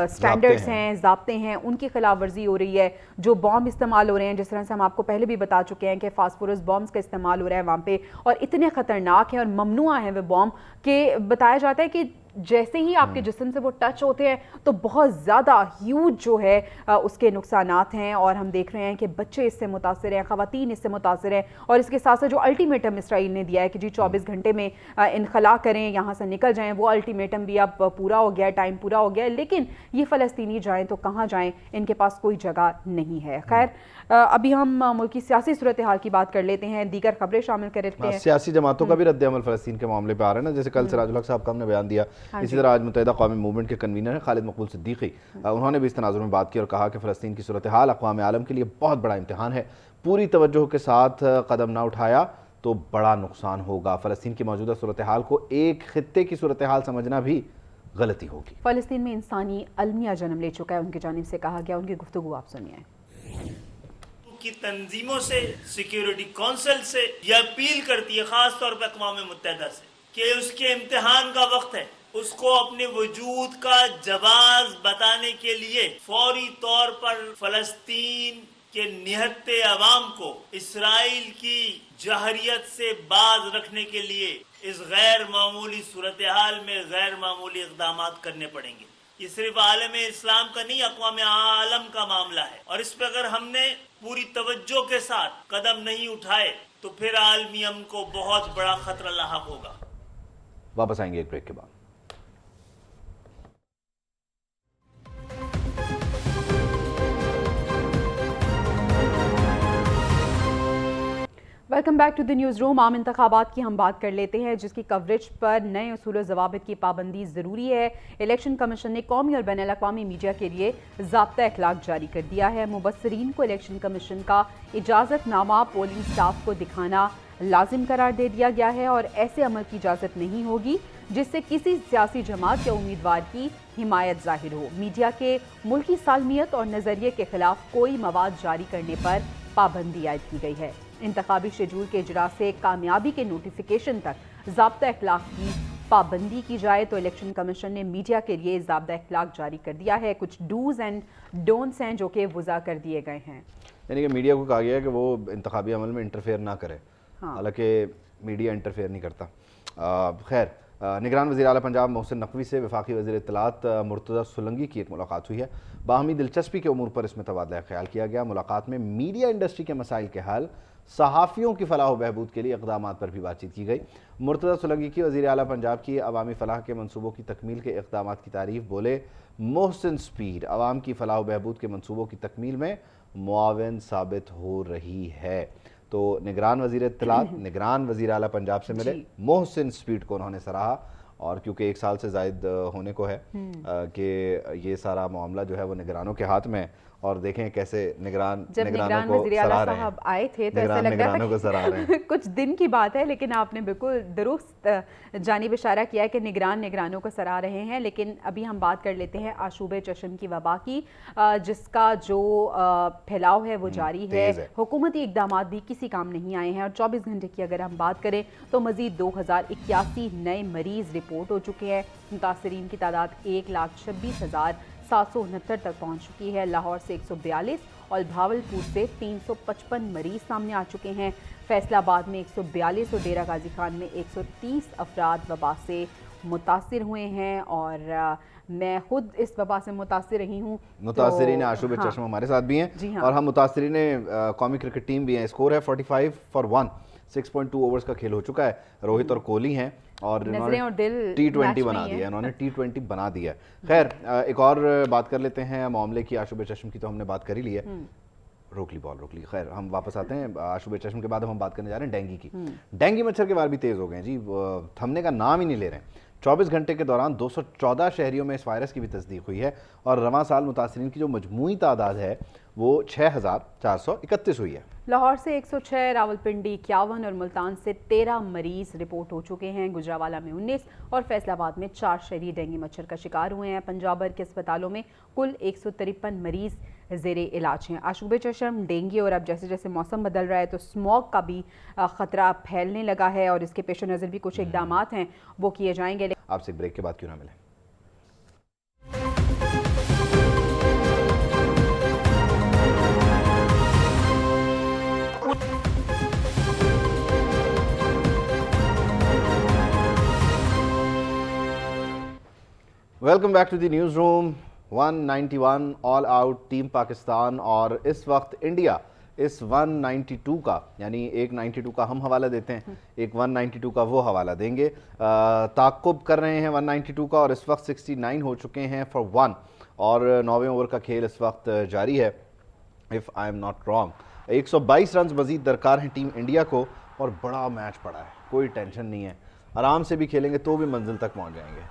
स्टैंडर्ड्स हैं, ज़ाब्ते हैं, उनकी खिलाफ वर्जी हो रही है। जो बॉम्ब इस्तेमाल हो रहे हैं, जिस तरह से हम आपको पहले भी बता चुके हैं कि फास्फोरस बॉम्ब्स का इस्तेमाल हो रहा है वहाँ पे और इतने ख़तरनाक हैं और ममनुआ हैं वे बॉम्ब कि बताया जाता है कि जैसे ही आपके जिस्म से वो टच होते हैं तो बहुत ज़्यादा ह्यूज जो है उसके नुकसानात हैं। और हम देख रहे हैं कि बच्चे इससे मुतासिर हैं, ख़वातीन इससे मुतासिर हैं और इसके साथ साथ जो अल्टीमेटम इसराइल ने दिया है कि जी 24 घंटे में इनखला करें, यहाँ से निकल जाएं, वो अल्टीमेटम भी अब पूरा हो गया, टाइम पूरा हो गया। लेकिन ये फ़लस्तीनी जाएँ तो कहाँ जाएँ, इनके पास कोई जगह नहीं है। खैर अभी हम मुल्क की सियासी सूरत हाल की बात कर लेते हैं, दीगर खबरें शामिल कर लेते हैं। सियासी जमातों का भी रद्द-ए-अमल फ़लस्तीन के मामले पे आ रहा है ना, जैसे कल सिराजुल हक साहब का हमने बयान दिया, इसी तरह आज मुत्तहिदा कौमी मूवमेंट के कन्वीनर हैं खालिद मकबूल सिद्दीकी, उन्होंने भी इस तनाज़ुर में बात की और कहा कि फ़लस्तीन की सूरत हाल अक़वाम आलम के लिए बहुत बड़ा इम्तिहान है। पूरी तवज्जो के साथ कदम ना उठाया तो बड़ा नुकसान होगा। फ़लस्तीन की मौजूदा सूरत हाल को एक खित्ते की सूरत हाल समझना भी गलती होगी। फ़लस्तीन में इंसानी अलमिया जन्म ले चुका है, उनकी जानिब से कहा गया। उनकी गुफ्तगू आप सुनिए। की तंजीमों से, सिक्योरिटी काउंसिल से यह अपील करती है, खास तौर पर अक़वाम मुत्तहिदा से, कि उसके इम्तिहान का वक्त है उसको अपने वजूद का जवाब बताने के लिए फौरी तौर पर फलस्तीन के निहत्ते अवाम को इसराइल की जहरियत से बाज रखने के लिए इस गैर मामूली सूरत हाल में गैर मामूली इक़दाम करने पड़ेंगे। ये सिर्फ आलम इस्लाम का नहीं, अक़वाम आलम का मामला है और इस पर अगर हमने पूरी तवज्जो के साथ कदम नहीं उठाए तो फिर आलमी अमन को बहुत बड़ा खतरा लाहक होगा। वापस आएंगे एक ब्रेक के बाद। Welcome back to the news room. आम इंतखाबात की हम बात कर लेते हैं, जिसकी कवरेज पर नए उसूल ज़वाबित की पाबंदी ज़रूरी है। इलेक्शन कमीशन ने कौमी और बैनुल अक़वामी मीडिया के लिए ज़ाब्ता अखलाक जारी कर दिया है। मुबस्सरीन को इलेक्शन कमीशन का इजाज़तनामा पोलिंग स्टाफ को दिखाना लाजिम करार दे दिया गया है और ऐसे अमल की इजाज़त नहीं होगी जिससे किसी सियासी जमात या उम्मीदवार की हिमायत जाहिर हो। मीडिया के मुल्की सालमियत और नज़रिए के खिलाफ कोई मवाद जारी करने पर पाबंदी आयद की गई है। इंतखाबी शेड्यूल के इजरा से कामयाबी के नोटिफिकेशन तक ज़ाब्ता अखलाक की पाबंदी की जाए तो इलेक्शन कमीशन ने मीडिया के लिए ज़ाब्ता अखलाक जारी कर दिया है। कुछ डूज एंड डोंट्स हैं जो कि वज़ा कर दिए गए हैं। यानी कि मीडिया को कहा गया है कि वो इंतखाबी अमल में इंटरफेयर ना करे। हालांकि मीडिया इंटरफेयर नहीं करता। खैर, निगरान वज़ीर आला पंजाब मोहसिन नकवी से वफाकी वज़ीर इत्तलात मुर्तज़ा सोलंकी की एक मुलाकात हुई है। बाहमी दिलचस्पी के उमूर पर इसमें तबादला ख्याल किया गया। मुलाकात में मीडिया इंडस्ट्री के मसाइल के हल, सहाफ़ियों की फलाह व बहबूद के लिए इक़दाम पर भी बातचीत की गई। मुर्तज़ा सोलंकी की वज़ीर आला पंजाब की अवामी फलाह के मनसूबों की तकमील के इक़दाम की तारीफ़। बोले, मोहसिन स्पीड अवाम की फलाह व बहबूद के मनसूबों की तकमील में मुआविन साबित हो रही है। तो निगरान वज़ीर इत्तलात निगरान वज़ीर आला पंजाब से मिले, मोहसिन स्पीड को उन्होंने सराहा और क्योंकि 1 साल से ज़ायद होने को है कि ये सारा मामला जो है वो निगरानों के हाथ में है और देखें कैसे निगरानों को सराह रहे हैं। आए थे तो ऐसा लग रहा को सराह रहे हैं। कुछ दिन की बात है, लेकिन आपने बिल्कुल दुरुस्त जानिब इशारा किया है कि निगरानों को सराह रहे हैं। लेकिन अभी हम बात कर लेते हैं आशूब चश्म की वबा की, जिसका जो फैलाव है वो जारी है। हुकूमती इकदाम भी किसी काम नहीं आए हैं और 24 घंटे की अगर हम बात करें तो मजीद 2081 नए मरीज रिपोर्ट हो चुके हैं। मुतासरीन की तादाद 1,26,769 तक पहुँच चुकी है। लाहौर से 142 और भावलपुर से 355 मरीज सामने आ चुके हैं। फैसलाबाद में 142 और डेरा गाजी खान में 130 अफराद वबा से मुतासिर हुए हैं और मैं खुद इस वबा से मुतासिर रही हूँ। मुतासिरीन आशूब चश्म हमारे साथ भी हैं और हम मुतासिरीन कौमी क्रिकेट टीम भी हैं। स्कोर है 45 for 1, 6.2 ओवर्स का खेल हो चुका है। रोहित और कोहली हैं और इन्होंने T20 बना दिया, इन्होंने T20 बना दिया। खैर, एक और बात कर लेते हैं मामले की। आशूब चश्म की तो हमने बात कर ही ली है। रोक ली। खैर, हम वापस आते हैं। आशूब चश्म के बाद हम बात करने जा रहे हैं डेंगू की। डेंगू मच्छर के वार भी तेज़ हो गए जी, थमने का नाम ही नहीं ले रहे हैं। 24 घंटे के दौरान 214 शहरियों में इस वायरस की भी तस्दीक हुई है और रवां साल मुतासिरीन की जो मजमूई तादाद है वो 6,431 हुई है। लाहौर से 106, रावलपिंडी 51 और मुल्तान से 13 मरीज रिपोर्ट हो चुके हैं। गुजरावाला में 19 और फैसलाबाद में 4 शहरी डेंगू मच्छर का शिकार हुए हैं। पंजाब भर के अस्पतालों में कुल 153 मरीज ज़ेरे इलाज हैं। आशूब चश्म, डेंगू और अब जैसे जैसे मौसम बदल रहा है तो स्मॉग का भी ख़तरा फैलने लगा है और इसके पेश नज़र भी कुछ इकदाम हैं वो किए जाएंगे। आपसे ब्रेक के बाद क्यों ना मिले। Welcome back to the news room. 191 all out team Pakistan और इस वक्त इंडिया इस 192 का, यानी एक 92 का हम हवाला देते हैं, एक 192 का वो हवाला देंगे। ताक़ुब कर रहे हैं 192 का और इस वक्त 69 हो चुके हैं फॉर 1 और 9वें ओवर का खेल इस वक्त जारी है। If I am not wrong 122 run मजीद दरकार हैं टीम इंडिया को और बड़ा मैच पड़ा है, कोई टेंशन नहीं है, आराम से भी खेलेंगे तो भी मंजिल तक पहुँच जाएंगे।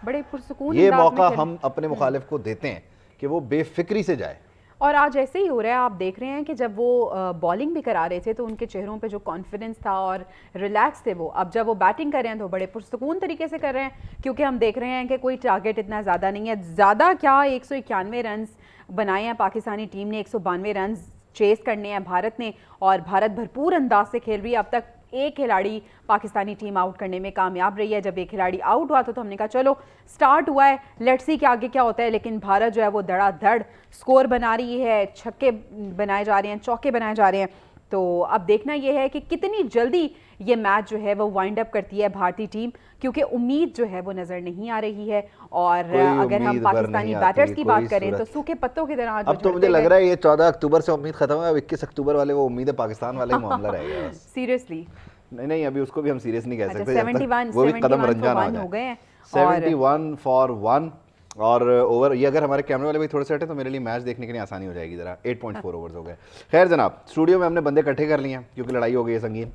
बड़े पुरसुकून ये मौका हम अपने मुखालिफ को देते हैं कि वो बेफिक्री से जाए और आज ऐसे ही हो रहा है। आप देख रहे हैं कि जब वो बॉलिंग भी करा रहे थे तो उनके चेहरों पे जो कॉन्फिडेंस था और रिलैक्स थे वो, अब जब वो बैटिंग कर रहे हैं तो बड़े पुरसुकून तरीके से कर रहे हैं क्योंकि हम देख रहे हैं कि कोई टारगेट इतना ज़्यादा नहीं है। ज़्यादा क्या, 191 रन बनाए हैं पाकिस्तानी टीम ने, 192 रन चेस करने हैं भारत ने और भारत भरपूर अंदाज से खेल रही है। अब तक एक खिलाड़ी पाकिस्तानी टीम आउट करने में कामयाब रही है। जब एक खिलाड़ी आउट हुआ तो हमने कहा चलो स्टार्ट हुआ है, लेट्स सी कि आगे क्या होता है। लेकिन भारत जो है वो धड़ाधड़ स्कोर बना रही है, छक्के बनाए जा रहे हैं, चौके बनाए जा रहे हैं। तो अब देखना यह है कि कितनी जल्दी ये मैच जो है वो वाइंड अप करती है भारतीय टीम, क्योंकि उम्मीद जो है वो नजर नहीं आ रही है। और अगर हम पाकिस्तानी बैटर्स की बात करें तो सूखे पत्तों की तरह अब तो मुझे लग रहा है ये 14 अक्टूबर से उम्मीद खत्म है, अब 21 अक्टूबर वाले वो उम्मीद है पाकिस्तान वाला ही मामला रह गया। सीरियसली नहीं, अभी उसको भी हम सीरियस नहीं कह सकते। 71 वो भी कदम रंजान हो गए हैं। 71 फॉर 1 और ओवर। ये अगर हमारे कैमरे वाले भाई थोड़े से हटे तो मेरे लिए मैच देखने के लिए आसानी हो जाएगी ज़रा। 8.4 ओवर्स हो गए। खैर जनाब, स्टूडियो में हमने बंदे इकट्ठे कर लिए हैं क्योंकि लड़ाई हो गई है संगीन।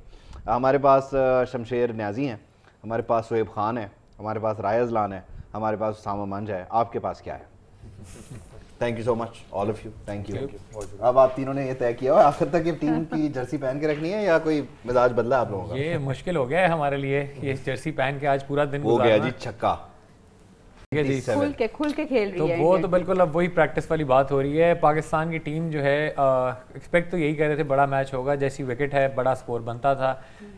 हमारे पास शमशेर न्याजी हैं, हमारे पास शोएब खान है, हमारे पास रायज़लान है, हमारे पास उसामा मंज है। आपके पास क्या है? Thank you so much all of you, thank you. अब आप तीनों ने ये तय किया है आखिर तक ये टीम की जर्सी पहन के रखनी है या कोई मिजाज बदला आप लोगों का? ये मुश्किल हो गया है हमारे लिए, ये जर्सी पहन के आज पूरा दिन हो गया जी छक्का। खुल के खेल रही है। तो वो तो बिल्कुल अब वही प्रैक्टिस वाली बात हो रही है। पाकिस्तान की टीम जो है एक्सपेक्ट तो यही कर रहे थे बड़ा मैच होगा, जैसी विकेट है बड़ा स्कोर बनता था।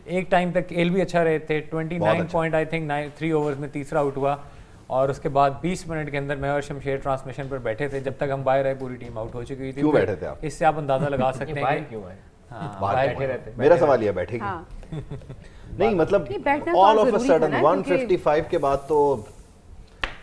एक टाइम तक खेल भी अच्छा रहे थे। 29 पॉइंट आई थिंक 3 ओवर्स में तीसरा आउट हुआ और उसके बाद 20 मिनट के अंदर मैं और शमशेर ट्रांसमिशन पर बैठे थे। जब तक हम बाहर आए पूरी टीम आउट हो चुकी थी। क्यों बैठे थे आप? इससे आप अंदाजा लगा सकते हैं क्यों आए। बैठे रहते। मेरा सवाल ये बैठे नहीं, मतलब ऑल ऑफ अ सडन 155 के बाद तो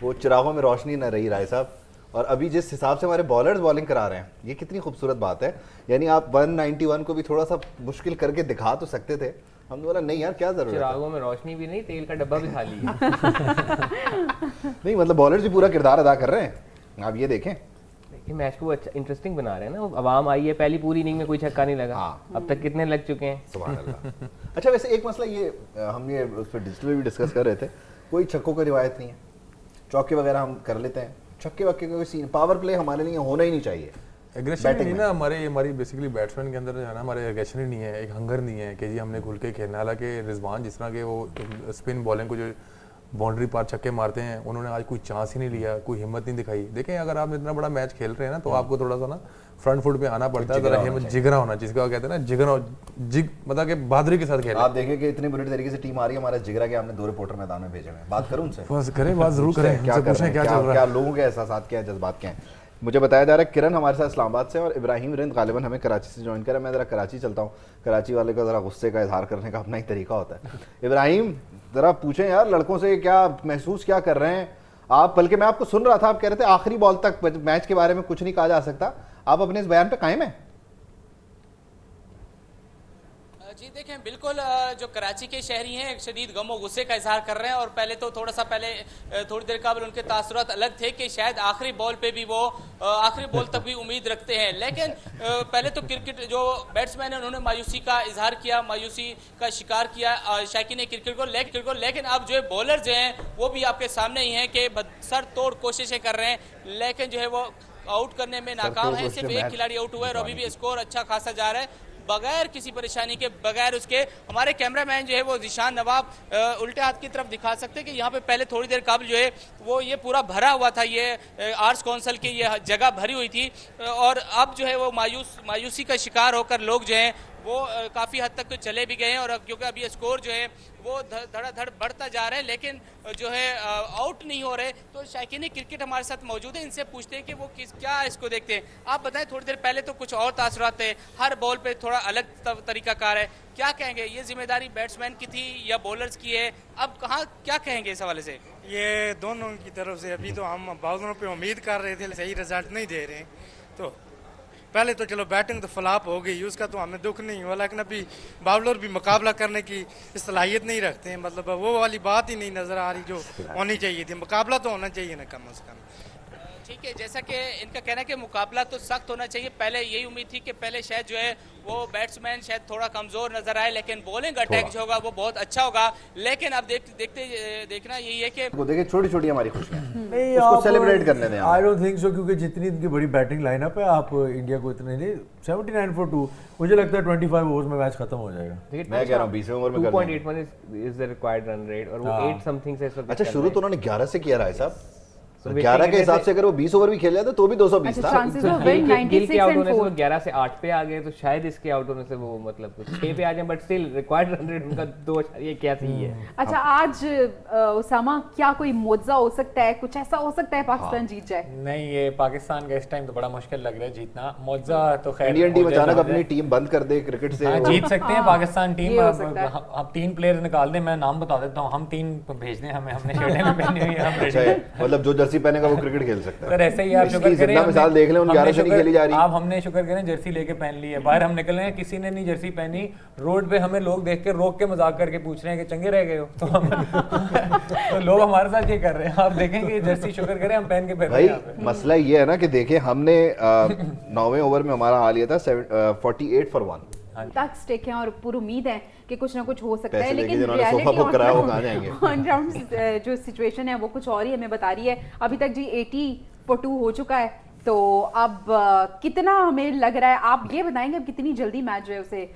वो चिरागों में रोशनी न रही राय साहब। और अभी जिस हिसाब से हमारे बॉलर्स बॉलिंग करा रहे हैं, ये कितनी खूबसूरत बात है। यानी आप 191 को भी थोड़ा सा मुश्किल करके दिखा तो सकते थे। हमने बोला नहीं यार क्या जरूरत है। चिरागों में रोशनी भी नहीं, तेल का डब्बा भी खाली है। नहीं मतलब बॉलर्स भी पूरा किरदार अदा कर रहे हैं। आप ये देखें मैच को अच्छा इंटरेस्टिंग बना रहे हैं ना। आवाम आई है, पहली पूरी इनिंग में कोई छक्का नहीं लगा। अब तक कितने लग चुके हैं? सुभान अल्लाह। अच्छा वैसे एक मसला ये हम ये उस पर डिजिटल भी डिस्कस कर रहे थे, कोई छक्कों की रिवायत नहीं है, चौके वगैरह हम कर लेते हैं, छक्के वक्के का कोई सीन, पावर प्ले हमारे लिए होना ही नहीं चाहिए। एग्रेशन नहीं ना हमारी बेसिकली बैट्समैन के अंदर जो है ना, हमारे एग्रेशन ही नहीं है, एक हंगर नहीं है कि जी हमने खुल के खेलना। हालांकि रिजवान जिस तरह के वो स्पिन बॉलिंग को जो बाउंड्री पार छक्के मारते हैं, उन्होंने आज कोई चांस ही नहीं लिया, कोई हिम्मत नहीं दिखाई। देखें अगर आप इतना बड़ा मैच खेल रहे हैं ना तो आपको थोड़ा सा ना फ्रंट फुट पे आना पड़ता है, जरा हिम्मत जिगरा होना, जिसका कहते हैं ना जिगरा मतलब कि बहादुरी के साथ खेलना। आप देखें कि इतनी बुरी तरीके से टीम आ रही है, हमारा जिगरा के हमने 2 रिपोर्टर मैदान में भेजे हैं। बात करूं उनसे? बस करें, बात जरूर करें, क्या चल रहा है, क्या लोगों के एहसास क्या है, जज्बात क्या है। मुझे बताया जा रहा है किरण हमारे साथ इस्लामाबाद से और इब्राहिम रिंद गालिबन हमें कराची से ज्वाइन करा। मैं ज़रा कराची चलता हूँ, कराची वाले का ज़रा गुस्से का इजहार करने का अपना ही तरीका होता है। इब्राहिम ज़रा पूछें यार लड़कों से क्या महसूस क्या कर रहे हैं आप? बल्कि मैं आपको सुन रहा था, आप कह रहे थे आखिरी बॉल तक मैच के बारे में कुछ नहीं कहा जा सकता। आप अपने इस बयान पे कायम हैं? जी देखें, बिल्कुल जो कराची के शहरी हैं एक शदीद गम और गुस्से का इजहार कर रहे हैं। और पहले तो थोड़ी देर कबल उनके तासुरात अलग थे कि शायद आखिरी बॉल पे भी वो आखिरी बॉल तक भी उम्मीद रखते हैं। लेकिन पहले तो क्रिकेट जो बैट्समैन है उन्होंने मायूसी का इजहार किया, मायूसी का शिकार किया शायकीन क्रिकेट को। लेकिन अब जो है बॉलर जो हैं वो भी आपके सामने ही हैं कि सर तोड़ कोशिशें कर रहे हैं, लेकिन जो है वो आउट करने में नाकाम है। सिर्फ एक खिलाड़ी आउट हुआ है और अभी भी स्कोर अच्छा खासा जा रहा है बगैर किसी परेशानी के, बगैर उसके। हमारे कैमरामैन जो है वो जिशान नवाब उल्टे हाथ की तरफ दिखा सकते हैं कि यहाँ पे पहले थोड़ी देर कबल जो है वो ये पूरा भरा हुआ था, ये आर्ट्स काउंसिल की ये जगह भरी हुई थी और अब जो है वो मायूसी का शिकार होकर लोग जो हैं वो काफ़ी हद तक तो चले भी गए हैं। और क्योंकि अभी स्कोर जो है वो धड़ाधड़ बढ़ता जा रहा है लेकिन जो है आउट नहीं हो रहे। तो शायकीन क्रिकेट हमारे साथ मौजूद है, इनसे पूछते हैं कि वो क्या इसको देखते हैं। आप बताएं, थोड़ी देर पहले तो कुछ और तासुरात थे, हर बॉल पे थोड़ा अलग तरीकाकार है, क्या कहेंगे? ये जिम्मेदारी बैट्समैन की थी या बॉलर्स की है? अब कहाँ क्या कहेंगे इस हवाले से? ये दोनों की तरफ से अभी तो हम बॉलरों पे उम्मीद कर रहे थे, सही रिजल्ट नहीं दे रहे। तो पहले तो चलो बैटिंग तो फ्लॉप हो गई, उसका तो हमें दुख नहीं हुआ, लेकिन अभी बॉलर भी मुकाबला करने की सलाहियत नहीं रखते हैं। मतलब वो वाली बात ही नहीं नजर आ रही जो होनी चाहिए थी। मुकाबला तो होना चाहिए ना कम से कम। ठीक है, जैसा कि इनका कहना है कि मुकाबला तो सख्त होना चाहिए। पहले यही उम्मीद थी कि पहले शायद जो है वो बैट्समैन शायद थोड़ा कमजोर नजर आए, लेकिन बॉलिंग अटैक जो होगा वो बहुत अच्छा होगा। लेकिन अब देखना यही है कि देखिए छोटी छोटी हमारी खुशियां उसको सेलिब्रेट करने दें। आई डोंट थिंक सो, क्योंकि जितनी इनकी बड़ी बैटिंग लाइनअप है आप इंडिया को इतने नहीं 79 for 2, मुझे लगता है 25 ओवर्स में मैच खत्म हो जाएगा। मैं कह रहा हूं 20वें ओवर में 2.81 is the required run rate और वो 8 समथिंग से। अच्छा शुरू तो उन्होंने 11 से किया रहा है साहब, 11 के हिसाब से अगर वो 20 ओवर भी खेल जाते तो भी 220 था। गिल के आउट होने से वो 11 से 8 पे आ गए, तो शायद इसके आउट होने से वो मतलब 6 पे आ जाए, but still required run rate उनका 2.81 ही है। अच्छा, आज उसामा क्या कोई मुआवजा हो सकता है, कुछ ऐसा हो सकता है पाकिस्तान जीत जाए? नहीं, ये पाकिस्तान का इस टाइम तो बड़ा मुश्किल लग रहा है जीतना। मुआवजा तो खैर इंडियन टीम अचानक अपनी टीम बंद कर दे क्रिकेट से, जीत सकते हैं पाकिस्तान टीम। हम 3 प्लेयर निकाल दें, मैं नाम बता देता हूँ, हम 3 भेज दें, हमने शर्टें भी पहनी हुई है, हम रेडी हैं। मतलब जो जर्सी पहनेगा वो क्रिकेट खेल सकता है। सर ऐसे ही आप शुक्र करें, मिसाल देख लें, 11 से नहीं खेली जा रही। आप हमने शुक्र करें जर्सी लेके पहन ली है, बाहर हम निकले हैं किसी ने नहीं जर्सी पहनी, रोड पे हमें लोग देख के रोक के मजाक करके पूछ रहे हैं कि चंगे रह गए हो, तो लोग हमारे साथ ये कर रहे हैं। आप देखेंगे जर्सी शुक्र करें हम पहन के फिर रहे हैं। मसला ये है ना कि देखें हमने 9वें ओवर में हमारा हाल ये था 48 for 1 तक स्टेक है और पूरी उम्मीद है कि कुछ ना कुछ हो सकता है, लेकिन रियलिटी जो सिचुएशन है वो कुछ और ही हमें बता रही है। अभी तक जी 80 for 2 हो चुका है, तो अब कितना हमें लग रहा है, आप ये बताएंगे अब कितनी जल्दी मैच जो है उसे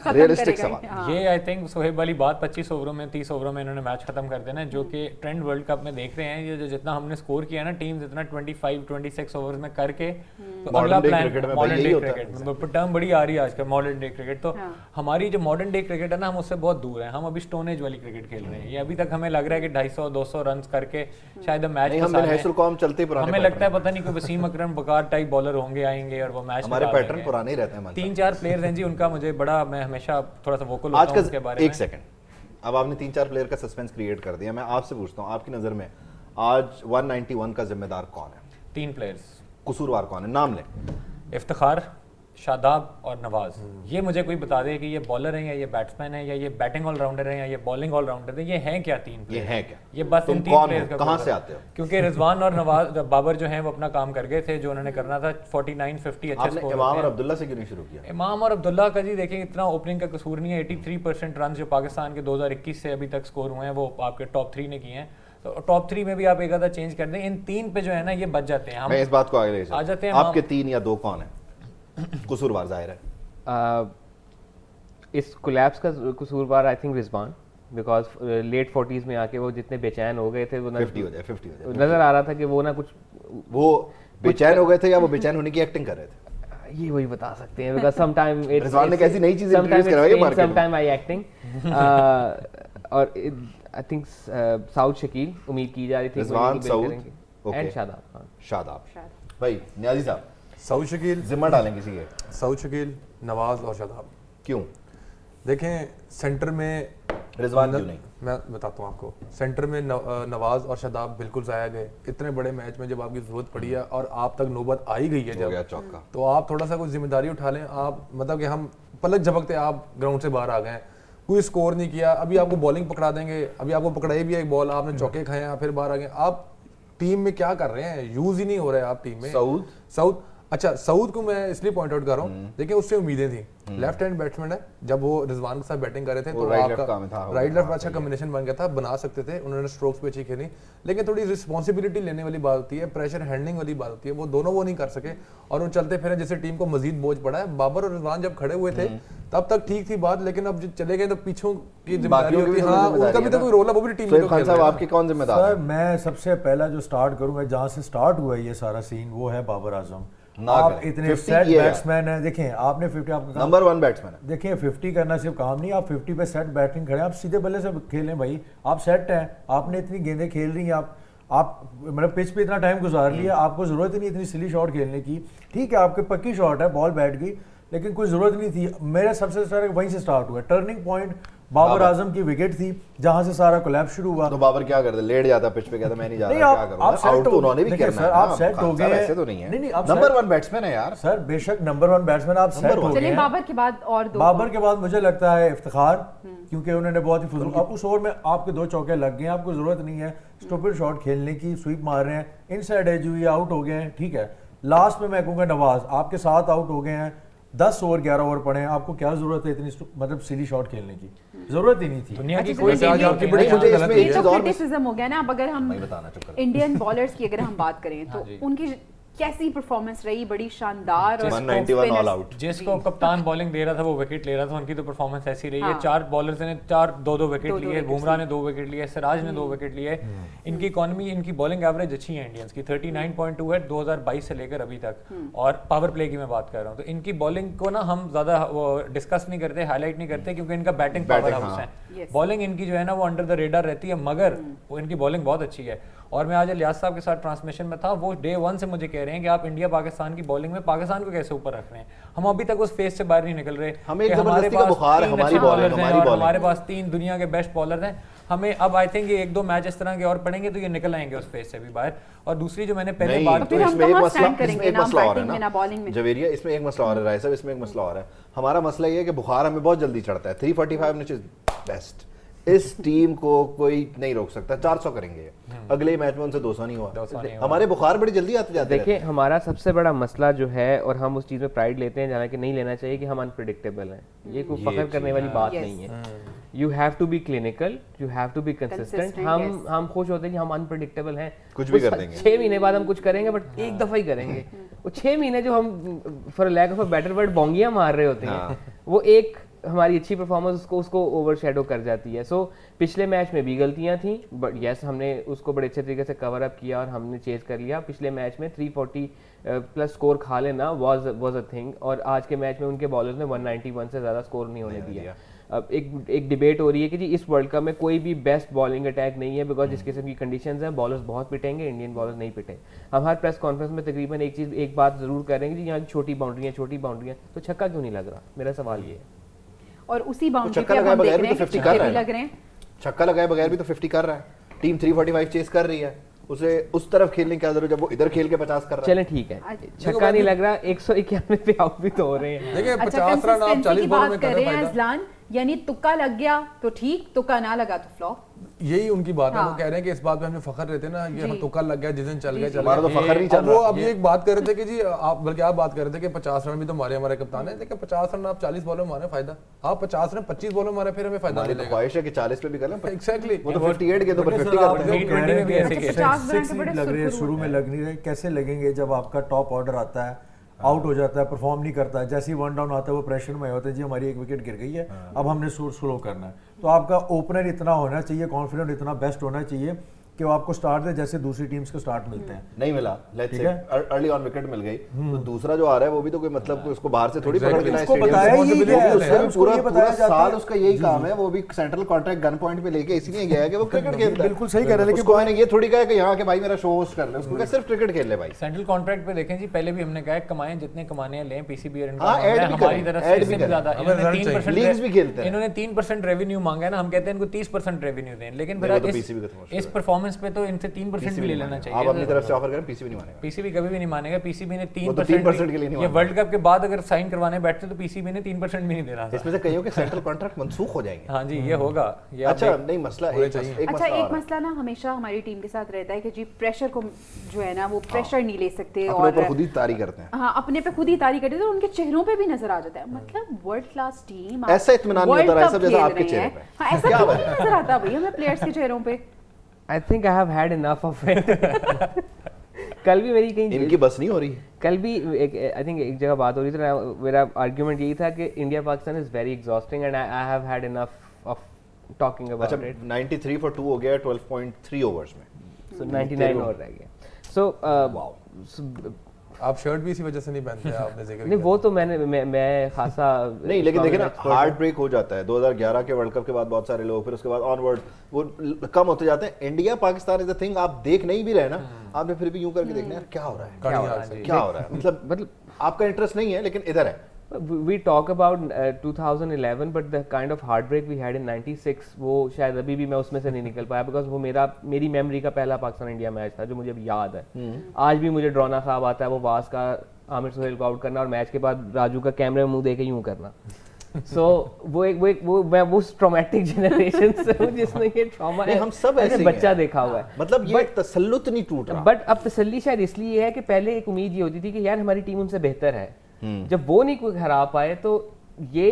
रियलिस्टिक सवाल। हाँ। ये आई थिंक सोहेब वाली बात 25 ओवरों में 30 ओवरों में इन्होंने मैच खत्म कर देना, जो कि ट्रेंड वर्ल्ड कप में देख रहे हैं। ये जितना हमने स्कोर किया ना टीम जितना 25-26 ओवर्स में करके, तो अगला plan modern day cricket term बड़ी आ रही है आजकल मॉडर्न डे क्रिकेट। तो हमारी जो मॉडर्न डे क्रिकेट है ना, हम उससे बहुत दूर हैं, हम अभी स्टोन एज वाली क्रिकेट खेल रहे हैं। ये अभी तक हमें लग रहा है कि 250-200 रन करके शायद मैच हमें लगता है पता नहीं कोई वसीम अकरम बकार टाइप बॉलर होंगे आएंगे और वो मैच हमारे पैटर्न पुराने ही रहते हैं। 3-4 प्लेयर्स हैं जी उनका, मुझे बड़ा, मैं हमेशा थोड़ा सा वोकल होता हूं उसके बारे में। एक सेकंड, अब आपने 3-4 प्लेयर का सस्पेंस क्रिएट कर दिया, मैं आपसे पूछता हूं आपकी नजर में आज 191 का जिम्मेदार कौन है? 3 प्लेयर्स। कसूरवार कौन है? नाम लें। इफ्तिखार, शादाब और नवाज। ये मुझे कोई बता दे कि ये बॉलर हैं या ये बैट्समैन है या ये बैटिंग ऑलराउंडर है या ये बॉलिंग ऑलराउंडर है, ये हैं क्या 3 ये हैं क्या? ये बस इन 3 प्लेयर्स का कहां से आते हो? क्योंकि रिजवान और नवाज बाबर जो हैं वो अपना काम कर गए थे, जो उन्होंने करना था 49-50 अच्छा स्कोर। इमाम और अब्दुल्ला से क्यों नहीं शुरू किया? इमाम और अब्दुल्ला का जी देखें इतना ओपनिंग का कसूर नहीं है। 83% रन जो पाकिस्तान के 2021 से अभी तक स्कोर हुए हैं वो आपके टॉप 3 ने किए हैं, तो टॉप 3 में भी आप एक आधा चेंज कर दें, इन 3 पे जो है ना ये बच जाते हैं। मैं इस बात को आगे ले आ जाते हैं। आपके 3 या 2 कौन है कसूरवार? जाहिर है इस कोलैप्स का कसूरवार I think Rizwan, because late 40s में आके वो जितने बेचैन हो गए थे, वो 50 हो जाए नजर आ रहा था कि वो ना कुछ वो बेचैन हो गए थे या वो बेचैन होने की एक्टिंग कर रहे थे, ये वही बता सकते हैं। बिकॉज समटाइम रिजवान ने कैसी नई चीजें इंट्रोड्यूस करवाई मार्केट में, समटाइम आई एक्टिंग और आई थिंक साउथ शकील उम्मीद की जा रही थी, रिजवान, साउथ एंड शादाब। शादाब भाई, नियाजी साहब साउथ शकील जिम्मा डालें किसी के? साउथ शकील, नवाज और शादाब। क्यों? देखें सेंटर में रिजवान क्यों नहीं? मैं बताता हूँ आपको। सेंटर में नवाज और शादाब बिल्कुल ज़ाया गए। इतने बड़े मैच में जब आपकी जरूरत पड़ी है और आप तक नौबत आई गई है जब, तो आप थोड़ा सा कोई जिम्मेदारी उठा लें। आप मतलब कि हम पलक झपकते आप ग्राउंड से बाहर आ गए, कोई स्कोर नहीं किया, अभी आपको बॉलिंग पकड़ा देंगे, अभी आपको पकड़ाई भी एक बॉल, आपने चौके खाए हैं, फिर बाहर आ गए। आप टीम में क्या कर रहे हैं? यूज ही नहीं हो रहे आप टीम में। साउथ अच्छा, सऊद को मैं इसलिए पॉइंट आउट कर रहा हूँ, देखिए उससे उम्मीदें थी। लेफ्ट हैंड बैट्समैन है, जब वो रिजवान के साथ बैटिंग कर रहे थे तो आपका राइट लेफ्ट अच्छा कॉम्बिनेशन बन गया था, बना सकते थे, उन्होंने स्ट्रोक्स पे अच्छी खेली। लेकिन थोड़ी रिस्पॉन्सिबिलिटी लेने वाली बात होती है, प्रेशर हैंडलिंग वाली बात होती है, वो दोनों वो नहीं कर सके और वो चलते फिर जैसे टीम को मजीद बोझ पड़ा है। बाबर और रिजवान जब खड़े हुए थे तब तक ठीक थी बात, लेकिन अब चले गए तो पीछों की जिम्मेदारी होती है। हाँ, उनका भी तो कोई रोल है, वो भी टीम में। खान साहब आपके कौन जिम्मेदार है? मैं सबसे पहला जो स्टार्ट करूंगा, जहां से स्टार्ट हुआ ये सारा सीन, वो है बाबर आजम। आप इतने सेट बैट्समैन हैं, देखें आपने 50 आपका नंबर 1 बैट्समैन है। देखिए 50 करना सिर्फ काम नहीं, आप 50 पे सेट बैटिंग खड़े, आप सीधे बल्ले से खेलें भाई, आप सेट हैं, आपने इतनी गेंदें खेल रही हैं, आप मतलब पिच पे इतना टाइम गुजार लिया, आपको जरूरत ही नहीं इतनी सिली शॉट खेलने की। ठीक है आपके पक्की शॉट है, बॉल बैठ गई, लेकिन कोई जरूरत नहीं थी। मेरा सबसे सारा वहीं से स्टार्ट हुआ। टर्निंग पॉइंट बाबर आजम की विकेट थी, जहां से सारा कोलैप्स शुरू हुआ। तो बाबर क्या करते? लेट जाता पिच पे, कहता मैं नहीं जा रहा, क्या करूंगा? आउट तो उन्होंने भी करना है। आप सेट हो गए, ऐसे तो नहीं है। नहीं, नंबर 1 बैट्समैन है यार। सर बेशक नंबर 1 बैट्समैन आप सेट हो गए। चलिए बाबर के बाद और दो। बाबर के बाद मुझे लगता है इफ्तिखार, क्योंकि उन्होंने बहुत ही फजूल, अब उस ओवर में आपके 2 चौके लग गए, आपको जरूरत नहीं है स्टूपिड शॉट खेलने की, स्वीप मार रहे हैं, इनसाइड एज हुई, आउट हो गए हैं, ठीक है। लास्ट में मैं कहूँगा नवाज आपके 7 आउट हो गए हैं, 10 ओवर 11 ओवर पड़े हैं, आपको क्या जरूरत है इतनी मतलब सिली शॉट खेलने की? जरूरत ही नहीं थी। दुनिया की कोई आपकी बड़ी क्रिटिसिज्म हो गया ना। अब अगर हम इंडियन बॉलर्स की अगर हम बात करें तो उनकी कैसी परफॉर्मेंस रही, बड़ी शानदार और 191 ऑल आउट। जिसको कप्तान बॉलिंग दे रहा था वो विकेट ले रहा था, उनकी तो परफॉर्मेंस ऐसी रही है। हाँ। 4 बॉलर्स ने 2 विकेट लिए, बुमराह ने 2 विकेट लिए, सिराज ने 2 विकेट लिए। इनकी इकोनॉमी, इनकी बॉलिंग एवरेज अच्छी है इंडियंस की, 39.2 है 2022 से लेकर अभी तक। और पावर प्ले की मैं बात कर रहा हूँ, तो इनकी बॉलिंग को ना हम ज्यादा डिस्कस नहीं करते, हाईलाइट नहीं करते, क्योंकि इनका बैटिंग पावर हाउस है। बॉलिंग इनकी जो है ना वो अंडर द रेडर रहती है, मगर वो इनकी बॉलिंग बहुत अच्छी है। और मैं आज लियाज साहब के साथ ट्रांसमिशन में था, वो डे 1 से मुझे कह रहे हैं कि आप इंडिया पाकिस्तान की बॉलिंग में पाकिस्तान को कैसे ऊपर रख रहे हैं। हम अभी तक उस फेज से बाहर नहीं निकल रहे। हमें एक जबरदस्ती का बुखार है, हमारी बॉलिंग, हमारे पास 3 दुनिया के बेस्ट बॉलर्स हैं। हमें अब आई थिंक ये 1-2 मैच इस तरह के और पड़ेंगे तो ये निकल आएंगे उस फेज से भी बाहर। और दूसरी जो मैंने पहले बात की, इसमें एक मसला और है ना जवेरिया, इसमें एक मसला और है राय साहब, इसमें एक मसला और है। हमारा मसला ये है कि बुखार हमें बहुत जल्दी चढ़ता है। 345 नीचे बेस्ट, इस टीम को कोई नहीं रोक सकता। 400 करेंगे, अगले मैच में उनसे 200 नहीं हुआ। हमारे बुखार बड़ी जल्दी आते जाते हैं। देखिए हमारा सबसे बड़ा मसला जो है, और हम उस चीज़ में प्राइड लेते हैं, हालांकि नहीं लेना चाहिए, कि हम अनप्रिडिक्टेबल हैं। ये कोई फख्र करने वाली बात नहीं है। You have to be clinical, you have to be consistent. हम खुश होते हैं कि हम अनप्रिडिक्टेबल हैं, कुछ भी कर देंगे। 6 महीने बाद हम कुछ करेंगे, बट एक दफा ही करेंगे। वो 6 महीने जो हम for lack of a better word बोंगियां मार रहे होते हैं, वो एक हमारी अच्छी परफॉर्मेंस उसको ओवरशैडो कर जाती है। सो पिछले मैच में भी गलतियां थी, बट यस हमने उसको बड़े अच्छे तरीके से कवर अप किया और हमने चेज कर लिया। पिछले मैच में 340 प्लस स्कोर खा लेना वाज अ थिंग, और आज के मैच में उनके बॉलर्स ने 191 से ज़्यादा स्कोर नहीं होने दिया। अब एक डिबेट हो रही है कि जी इस वर्ल्ड कप में कोई भी बेस्ट बॉलिंग अटैक नहीं है, बिकॉज जिस किस्म की कंडीशंस हैं बॉलर्स बहुत पिटेंगे, इंडियन बॉलर्स नहीं पिटे। हम हर प्रेस कॉन्फ्रेंस में तकरीबन एक बात जरूर करेंगे जी यहाँ छोटी बाउंड्रियाँ, तो छक्का क्यों नहीं लग रहा? मेरा सवाल ये है। और उसी बाउंड्री पे हम देख रहे हैं कि छक्के भी लग रहे हैं। छक्का लगाए बगैर भी तो 50 कर रहा है। टीम 345 चेस कर रही है, उसे उस तरफ खेलने की जरूरत, जब वो इधर खेल के 50 कर रहा है। चलें ठीक है, छक्का नहीं लग रहा, 191 पे आउट भी तो हो रहे हैं। देखिए 50 रन आप 40 बॉल में कर रहे हैं, यानी तुक्का लग गया तो ठीक, तुक्का ना लगा तो फ्लॉप। यही उनकी बात है। वो कह रहे हैं कि इस बात पे हमें फखर रहते हैं ना, ये हम तुक्का लग गया जिस दिन चल गया हमारा तो फखर नहीं चल रहा। वो अभी एक बात कर रहे थे कि जी आप, बल्कि आप बात कर रहे थे कि 50 रन भी तो मारे हमारे कप्तान है। देखिए 50 रन आप 40 बॉलों में मारे फायदा, आप 50 रन 25 बॉलों में मारे फिर हमें फायदा मिलेगा। ख्वाहिश है कि 40 पे भी कर लें। एग्जैक्टली, वो तो 58 के तो 50 करते हैं। T20 में भी ऐसे केस लग रहे हैं, शुरू में लग नहीं रहे। कैसे लगेंगे जब आपका टॉप ऑर्डर आता है, आउट हो जाता है, परफॉर्म नहीं करता है, जैसे ही 1 डाउन आता है वो प्रेशर में होता है, जी हमारी 1 विकेट गिर गई है, अब हमने स्लो करना है। तो आपका ओपनर इतना होना चाहिए, कॉन्फिडेंट इतना बेस्ट होना चाहिए कि वो आपको स्टार्ट दे जैसे दूसरी टीम्स को स्टार्ट मिलते हैं। नहीं मिला, let's say early on wicket मिल गई, तो दूसरा जो आ रहा है वो भी तो कोई मतलब उसको बाहर से थोड़ी पकड़ के लाए। उसको बताया ही क्या है, पूरा साल उसका यही काम है, वो भी सेंट्रल कॉन्ट्रैक्ट गन पॉइंट पे लेके इसलिए गया है कि वो क्रिकेट खेलता है। बिल्कुल सही कह रहे हैं, लेकिन मैंने ये थोड़ी कहा कि यहाँ के भाई मेरा शो होस्ट कर ले, उसको क्या सिर्फ क्रिकेट खेल ले भाई। सेंट्रल कॉन्ट्रैक्ट पे देखें जी, पहले भी हमने कहा कमाएं जितने कमाने हैं लें, पीसीबी और इनका हमारी तरफ से ज्यादा। इन्होंने 3% रेवेन्यू मांगा है ना, हम कहते हैं इनको 30% रेवेन्यू दें, लेकिन फिर इस परफॉर्मेंस पे तो इनसे 3% भी ले लेना चाहिए। आप अपनी तरफ से ऑफर करें, पीसीबी नहीं मानेगा। पीसीबी कभी भी नहीं मानेगा। पीसीबी ने 3% के लिए नहीं ये वर्ल्ड कप के बाद अगर साइन करवाने बैठते तो पीसीबी ने 3% भी नहीं देना था। इसमें से कईयों के सेंट्रल कॉन्ट्रैक्ट मंसूख हो जाएंगे। हाँ जी, ये होगा। अच्छा नहीं मसला एक मसला ना हमेशा हमारी टीम के साथ रहता है कि जी प्रेशर को जो है ना वो प्रेशर नहीं ले सकते और अपने पे खुद ही तारी करते हैं। हाँ, अपने पे खुद ही तारी करते हैं, तो उनके चेहरों पे भी नजर आ जाता है। मतलब वर्ल्ड क्लास टीम, ऐसा इत्मीनान नहीं होता है जैसा आपके चेहरे पे। हाँ, ऐसा क्यों नहीं नजर आता भाई हमें प्लेयर्स के चेहरों पे? I think I have had enough of it. कल भी मेरी कहीं इनकी बस नहीं हो रही। कल भी आई थिंक एक जगह बात हो रही थी, मेरा आर्ग्यूमेंट यही था कि India Pakistan is very exhausting and I have had enough of talking about it. 93 for 2 हो गया 12.3 ओवर्स में, सो 99 और रह गया। सो आप शर्ट भी इसी वजह से नहीं पहनते हैं, आपने जिक्र नहीं, वो तो मैं खासा नहीं, लेकिन देखिए ना हार्ट ब्रेक हो जाता है। 2011 के वर्ल्ड कप के बाद बहुत सारे लोग, फिर उसके बाद ऑनवर्ड वो कम होते जाते हैं। India Pakistan is the thing, आप देख नहीं भी रहे ना, आपने फिर भी यूं करके देखना है क्या हो रहा है, क्या हो रहा है। मतलब आपका इंटरेस्ट नहीं है लेकिन इधर है। We talk about 2011 but the kind of heartbreak we had in 96 वो शायद अभी भी मैं उसमें से नहीं निकल पाया, बिकॉज वो मेरी मेमोरी का पहला पाकिस्तान इंडिया मैच था जो मुझे अभी याद है। आज भी मुझे ड्रोना ख्वाब आता है वो वास का आमिर सुहेल को आउट करना और मैच के बाद राजू का कैमरे में मुंह देके यूं करना। So मैं वो ट्रॉमेटिक जनरेशन से हूं जिसने ये ट्रॉमा हम सब ऐसे बच्चा देखा हुआ है। मतलब ये तसल्लुत नहीं टूट रहा। बट अब तसल्ली शायद इसलिए है कि पहले एक उम्मीद ये होती थी कि यार हमारी टीम उनसे बेहतर है, जब वो नहीं कोई हरा पाए तो ये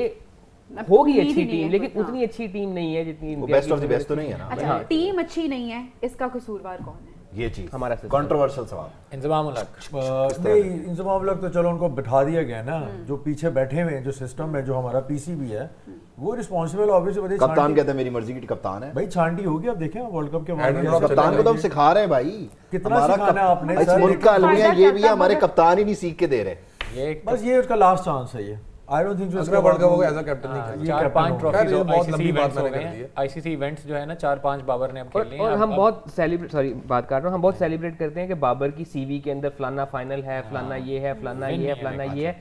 होगी अच्छी टीम, लेकिन उतनी अच्छी टीम नहीं है जितनी बेस्ट ऑफ द बेस्ट तो नहीं है ना। अच्छा, टीम अच्छी नहीं है, इसका कसूरवार कौन है? ये चीज हमारा कंट्रोवर्शियल सवाल। इंजमाम उल हक नहीं, इंजमाम उल हक तो चलो उनको बिठा दिया गया ना, जो पीछे बैठे हुए हैं, जो सिस्टम है, जो हमारा पीसीबी है, वो रिस्पांसिबल ऑब्वियसली। कप्तान कहते हैं मेरी मर्जी की कप्तान है भाई, छांटी होगी। अब देखें वर्ल्ड कप के बाद कप्तान को तो हम सिखा रहे हैं भाई, कितना सिखाना है आपने। इस मुल्क का अलमिया ये भी है, हमारे कप्तान ही नहीं सीख के दे रहे। बस ये उसका लास्ट चांस है। ये आई डोंट थिंक सो अगला वर्ल्ड कप होगा एज अ कैप्टन नहीं चार पांच ट्रॉफीज बहुत लंबी बात मैंने कर दी है। आईसीसी इवेंट्स जो है ना 4-5 बाबर ने अब खेले हैं। और हम बहुत सेलिब्रेट बात कर रहा हूँ, हम बहुत सेलिब्रेट करते हैं कि बाबर की सीवी के अंदर फलाना फाइनल है, फलाना ये है, फलाना ये है, फलाना ये है।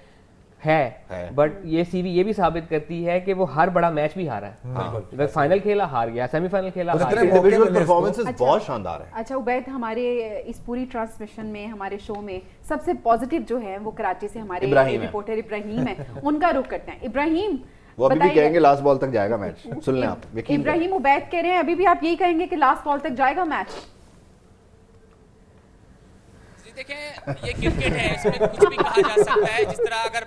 बट ये सीवी ये भी साबित करती है कि वो हर बड़ा मैच भी हारा है। फाइनल खेला हार गया, सेमीफाइनल खेला हार गया। इंडिविजुअल परफॉर्मेंसेस बहुत शानदार है। अच्छा उबैद, हमारे इस पूरी ट्रांसमिशन में, हमारे शो में सबसे पॉजिटिव जो है वो कराची से हमारे रिपोर्टर इब्राहिम है, उनका रुख करते हैं। इब्राहिम, वो अभी भी कहेंगे लास्ट बॉल तक जाएगा मैच, सुन लें आप। इब्राहिम, उबैद कह रहे हैं अभी भी आप यही कहेंगे कि लास्ट बॉल तक जाएगा मैच? देखें, ये क्रिकेट है, इसमें कुछ भी कहा जा सकता है। जिस तरह अगर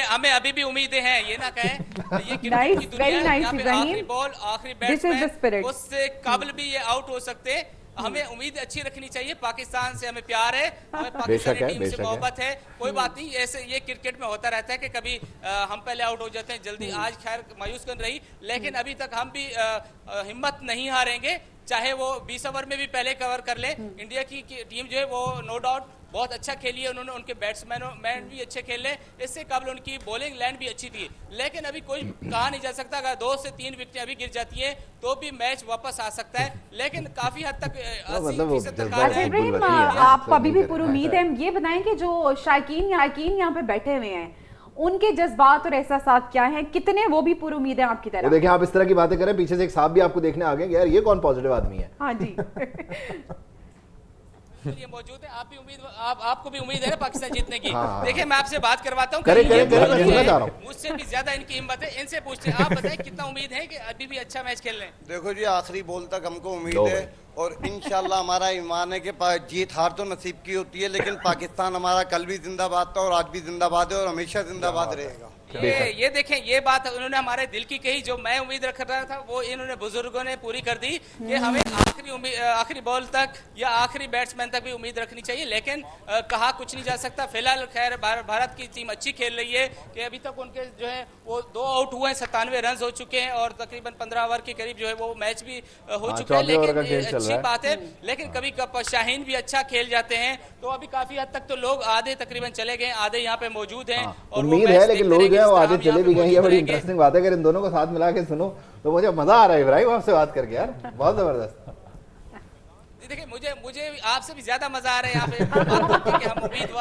हमें अभी भी उम्मीदें हैं, ये ना कहें ये क्रिकेट की दुनिया है, यहाँ पे आखिरी बॉल, आखिरी बैट्समैन, उससे काबिल भी ये आउट हो सकते हैं। हमें उम्मीद अच्छी रखनी चाहिए। पाकिस्तान से हमें प्यार है, हमें पाकिस्तानी टीम से मोहब्बत है। कोई बात नहीं, ऐसे ये क्रिकेट में होता रहता है कि कभी हम पहले आउट हो जाते हैं जल्दी। आज खैर मायूस कर रही, लेकिन अभी तक हम भी हिम्मत नहीं हारेंगे, चाहे वो 20 ओवर में भी पहले कवर कर ले। इंडिया की टीम जो है वो नो डाउट बहुत अच्छा खेली है उन्होंने, उनके बैट्समैन भी अच्छे खेले, इससे काबिल उनकी बॉलिंग लाइन भी अच्छी थी। लेकिन अभी कोई कहा नहीं जा सकता, अगर 2 से 3 विकेटें अभी गिर जाती हैं तो भी मैच वापस आ सकता है। लेकिन काफी हद तक 80% तक आप अभी भी पूरी उम्मीद है। ये बताएं कि जो शायकीन यहाँ पे बैठे हुए हैं, उनके जज्बात और एहसासात क्या हैं, कितने वो भी पूरी उम्मीद है आपकी तरह? देखिए, आप इस तरह की बातें करें, पीछे से एक साहब भी आपको देखने आ गए, यार ये कौन पॉजिटिव आदमी है। हाँ जी ये मौजूद है। आप भी उम्मीद, आपको भी उम्मीद है ना पाकिस्तान जीतने की। हाँ। देखिए, मैं आपसे बात करवाता हूँ, मुझसे भी ज्यादा इनकी हिम्मत है, इनसे पूछते हैं। आप बताएं कितना उम्मीद है कि अभी भी अच्छा मैच खेल रहे हैं? देखो जी, आखिरी बॉल तक हमको उम्मीद है और इंशाल्लाह हमारा ईमान है कि जीत हार तो नसीब की होती है, लेकिन पाकिस्तान हमारा कल भी जिंदाबाद था और आज भी जिंदाबाद है और हमेशा जिंदाबाद रहेगा। ये देखें, ये बात उन्होंने हमारे दिल की कही, जो मैं उम्मीद रख रहा था वो इन्होंने बुजुर्गों ने पूरी कर दी कि हमें आखिरी बॉल तक या आखिरी बैट्समैन तक भी उम्मीद रखनी चाहिए। लेकिन कहा कुछ नहीं जा सकता। फिलहाल खैर भारत की टीम अच्छी खेल रही है कि अभी तक उनके जो है वो 2 आउट हुए हैं, 97 रन हो चुके हैं और तकरीबन 15 ओवर के करीब जो है वो मैच भी हो चुका है। लेकिन अच्छी बात है, लेकिन कभी शाहीन भी अच्छा खेल जाते हैं, तो अभी काफी हद तक तो लोग आधे तकरीबन चले गए, आधे यहाँ पे मौजूद हैं और उम्मीद है, लेकिन लोग वो आधे चले भी गए। ये बड़ी इंटरेस्टिंग बात है, अगर इन दोनों को साथ मिला के सुनो तो मुझे मजा आ रहा है इब्राहिम आपसे बात करके, यार बहुत जबरदस्त। देखिए, मुझे आपसे भी ज्यादा मजा आ रहा है यहाँ पे कि हम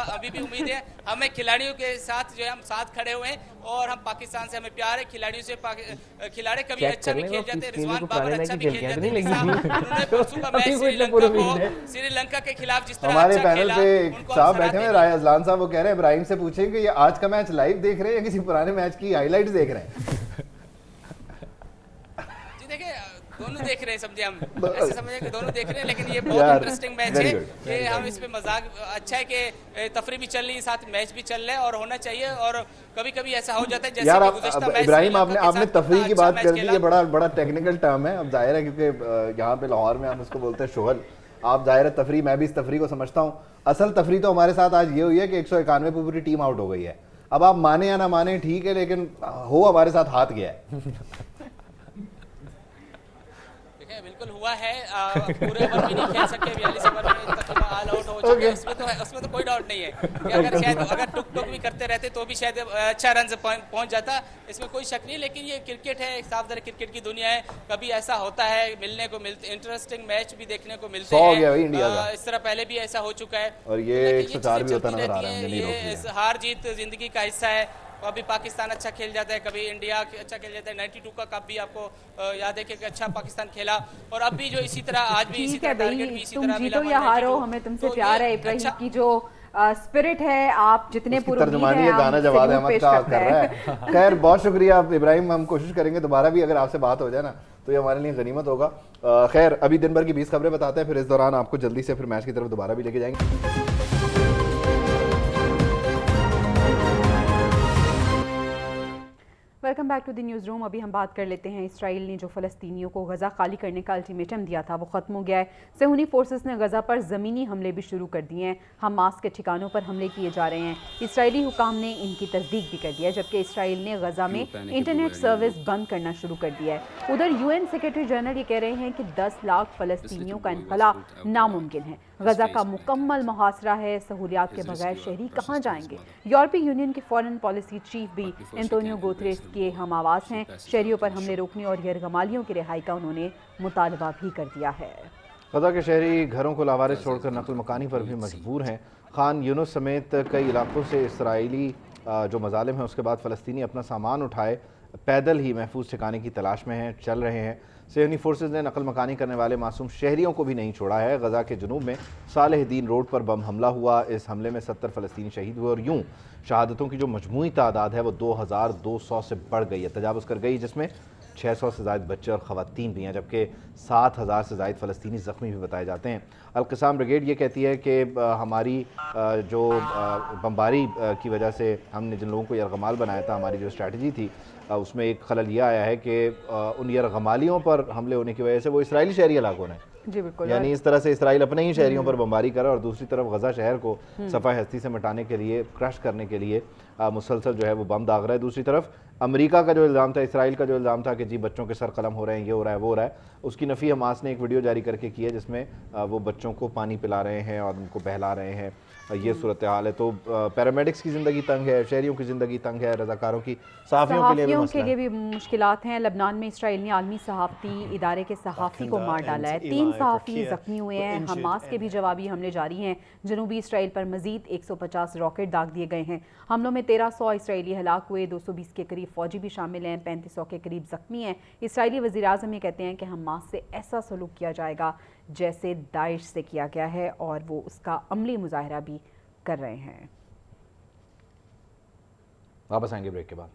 अभी भी उम्मीद है। हमें खिलाड़ियों के साथ जो है हम साथ खड़े हुए हैं और हम पाकिस्तान से हमें प्यार है। खिलाड़ियों से खिलाड़ी कभी अच्छा भी खेल जाते हैं, रिजवान बाबर अच्छा भी खेल जाते हैं। उन्होंने परसों का मैच श्रीलंका के खिलाफ जिस तरह हमारे पैनल पे एक साहब बैठे हैं, राय अजलान साहब, वो कह रहे हैं इब्राहिम से पूछें कि ये आज का मैच लाइव देख रहे हैं या किसी पुराने मैच की हाइलाइट्स देख रहे हैं? देखिए, दोनों देख रहे हैं, समझे हम ऐसे समझे कि दोनों देख रहे हैं। लेकिन ये बहुत इंटरेस्टिंग मैच है कि हम इस पे मजाक अच्छा है कि तफरी भी चल रही है, साथ मैच भी चल रहा है और होना चाहिए। और कभी कभी ऐसा हो जाता है जैसे यार गुज़श्ता मैच इब्राहिम आपने तफरी की बात कर दी, ये बड़ा टेक्निकल टर्म है। अब जाहिर है क्योंकि यहाँ पे लाहौर में हम उसको बोलते हैं शोहल, आप जाहिर है तफरी, मैं भी इस तफरी को समझता हूँ। असल तफरी तो हमारे साथ आज ये हुई है कि 191 पे पूरी टीम आउट हो गई है। अब आप माने या ना माने ठीक है, लेकिन हो हमारे साथ हाथ गया है। बिल्कुल हुआ है, पूरे ओवर भी नहीं खेल सके, 42 ओवर में तकरीबन ऑल आउट हो चुके हैं। उसमें तो कोई डाउट नहीं है कि अगर टुक भी करते रहते तो भी शायद अच्छा रन पहुंच जाता, इसमें कोई शक नहीं। लेकिन ये क्रिकेट है, साफ ज़रा क्रिकेट की दुनिया है, कभी ऐसा होता है, इंटरेस्टिंग मैच भी देखने को मिलते हैं। इस तरह पहले भी ऐसा हो चुका है और ये 104 भी होता नजर आ रहा है। ये हार जीत जिंदगी का हिस्सा है। कभी पाकिस्तान अच्छा खेल जाता है, कभी इंडिया अच्छा खेल जाता है। 92 का कप भी आपको याद है कि अच्छा पाकिस्तान खेला और अब भी जो इसी तरह आज भी इसी तरह टारगेट भी इसी तरह मिला। तुम जीतो या हारो, हमें तुमसे प्यार है। इब्राहिम की जो स्पिरिट है, आप जितने पूरे तर्जुमानी है गाना जवाद अहमद का कर रहा है। खैर बहुत शुक्रिया इब्राहिम, हम कोशिश करेंगे दोबारा भी अगर आपसे बात हो जाए ना तो ये हमारे लिए गनीमत होगा। खैर अभी दिन भर की 20 खबरें बताते हैं, फिर इस दौरान आपको जल्दी से फिर मैच की तरफ दोबारा भी लेके जाएंगे। Welcome back to the news room. अभी हम बात कर लेते हैं, इसराइल ने जो फ़लस्तीनियों को गज़ा खाली करने का अल्टीमेटम दिया था वो ख़त्म हो गया है। सेहूनी फोर्सेस ने गज़ा पर ज़मीनी हमले भी शुरू कर दिए हैं। हमास के ठिकानों पर हमले किए जा रहे हैं। इसराइली हुकाम ने इनकी तस्दीक भी कर दिया है, जबकि इसराइल ने गज़ा में इंटरनेट सर्विस बंद करना शुरू कर दिया है। उधर UN सेक्रेटरी जनरल ये कह रहे हैं कि 10 लाख फ़लस्तीनियों का इनखला नामुमकिन है। गज़ा का मुकम्मल मुहासरा है, सहूलियात के बगैर शहरी कहाँ जाएंगे। यूरोपीय यूनियन के फॉरेन पॉलिसी चीफ भी एंटोनियो गुतेरेस के हम आवाज़ हैं। शहरियों पर हमले रोकने और यरगमालियों की रिहाई का उन्होंने मुतालबा भी कर दिया है। गज़ा के शहरी घरों को लावारिस छोड़कर नकल मकानी पर भी मजबूर हैं। खान यूनुस समेत कई इलाकों से इसराइली जो मजालिम हैं उसके बाद फ़लस्तीनी अपना सामान उठाए पैदल ही महफूज ठिकाने की तलाश में हैं, चल रहे हैं। सेहूनी फोर्सेज ने नकल मकानी करने वाले मासूम शहरियों को भी नहीं छोड़ा है। गज़ा के जुनूब में सालेह दीन रोड पर बम हमला हुआ। इस हमले में 70 फ़लस्तीनी शहीद हुए और यूं शहादतों की जो मजमूई तादाद है वो 2200 से बढ़ गई है, तजावुज़ कर गई, जिसमें 600 से ज़ायद बच्चे और ख़वातीन भी हैं, जबकि 7000 से ज़ायद फ़लस्तीनी ज़ख्मी भी बताए जाते हैं। अल-क़िसाम ब्रिगेड ये कहती है कि हमारी जो बमबारी की वजह से हमने जिन लोगों को यरगमाल बनाया था, हमारी जो स्ट्रैटेजी थी उसमें एक खलल यह आया है कि उन यरगमालियों पर हमले होने की वजह से वो इसराइली शहरी इलाकों ने जी बिल्कुल, यानी इस तरह से इसराइल अपने ही शहरियों पर बमबारी करा और दूसरी तरफ गज़ा शहर को सफ़ाई हस्ती से मिटाने के लिए, क्रश करने के लिए मुसलसल जो है वो बम दाग रहा है। दूसरी तरफ अमेरिका का जो इल्ज़ाम था, इसराइल का जो इल्ज़ाम था कि जी बच्चों के सर कलम हो रहे हैं, ये हो रहा है, वो हो रहा है, उसकी नफ़ी हमास ने एक वीडियो जारी करके की है जिसमें वो बच्चों को पानी पिला रहे हैं और उनको बहला रहे हैं। ये सूरत हाल है। तो पैरामेडिक्स की ज़िंदगी तंग है, शहरियों की ज़िंदगी तंग है, रज़ाकारों की, सहाफ़ियों के लिए भी मुश्किलात हैं। लबनान में इसराइल ने आलमी सहाफ़ती इदारे के सहाफ़ी को मार डाला है। 3 सहाफ़ी ज़ख्मी हुए हैं। हमास के भी जवाबी हमले जारी हैं। जनूबी इसराइल पर मज़ीद 150 रॉकेट दाग दिए गए हैं। हमलों में 1300 इसराइली हलाक हुए, 220 के करीब फ़ौजी भी शामिल हैं, 3500 के करीब ज़ख्मी हैं। इसराइली वज़ीर-ए-आज़म ये कहते हैं कि हमास से ऐसा सलूक किया जाएगा जैसे दाइश से किया गया है और वो उसका अमली मुज़ाहरा भी कर रहे हैं। वापस आएंगे ब्रेक के बाद।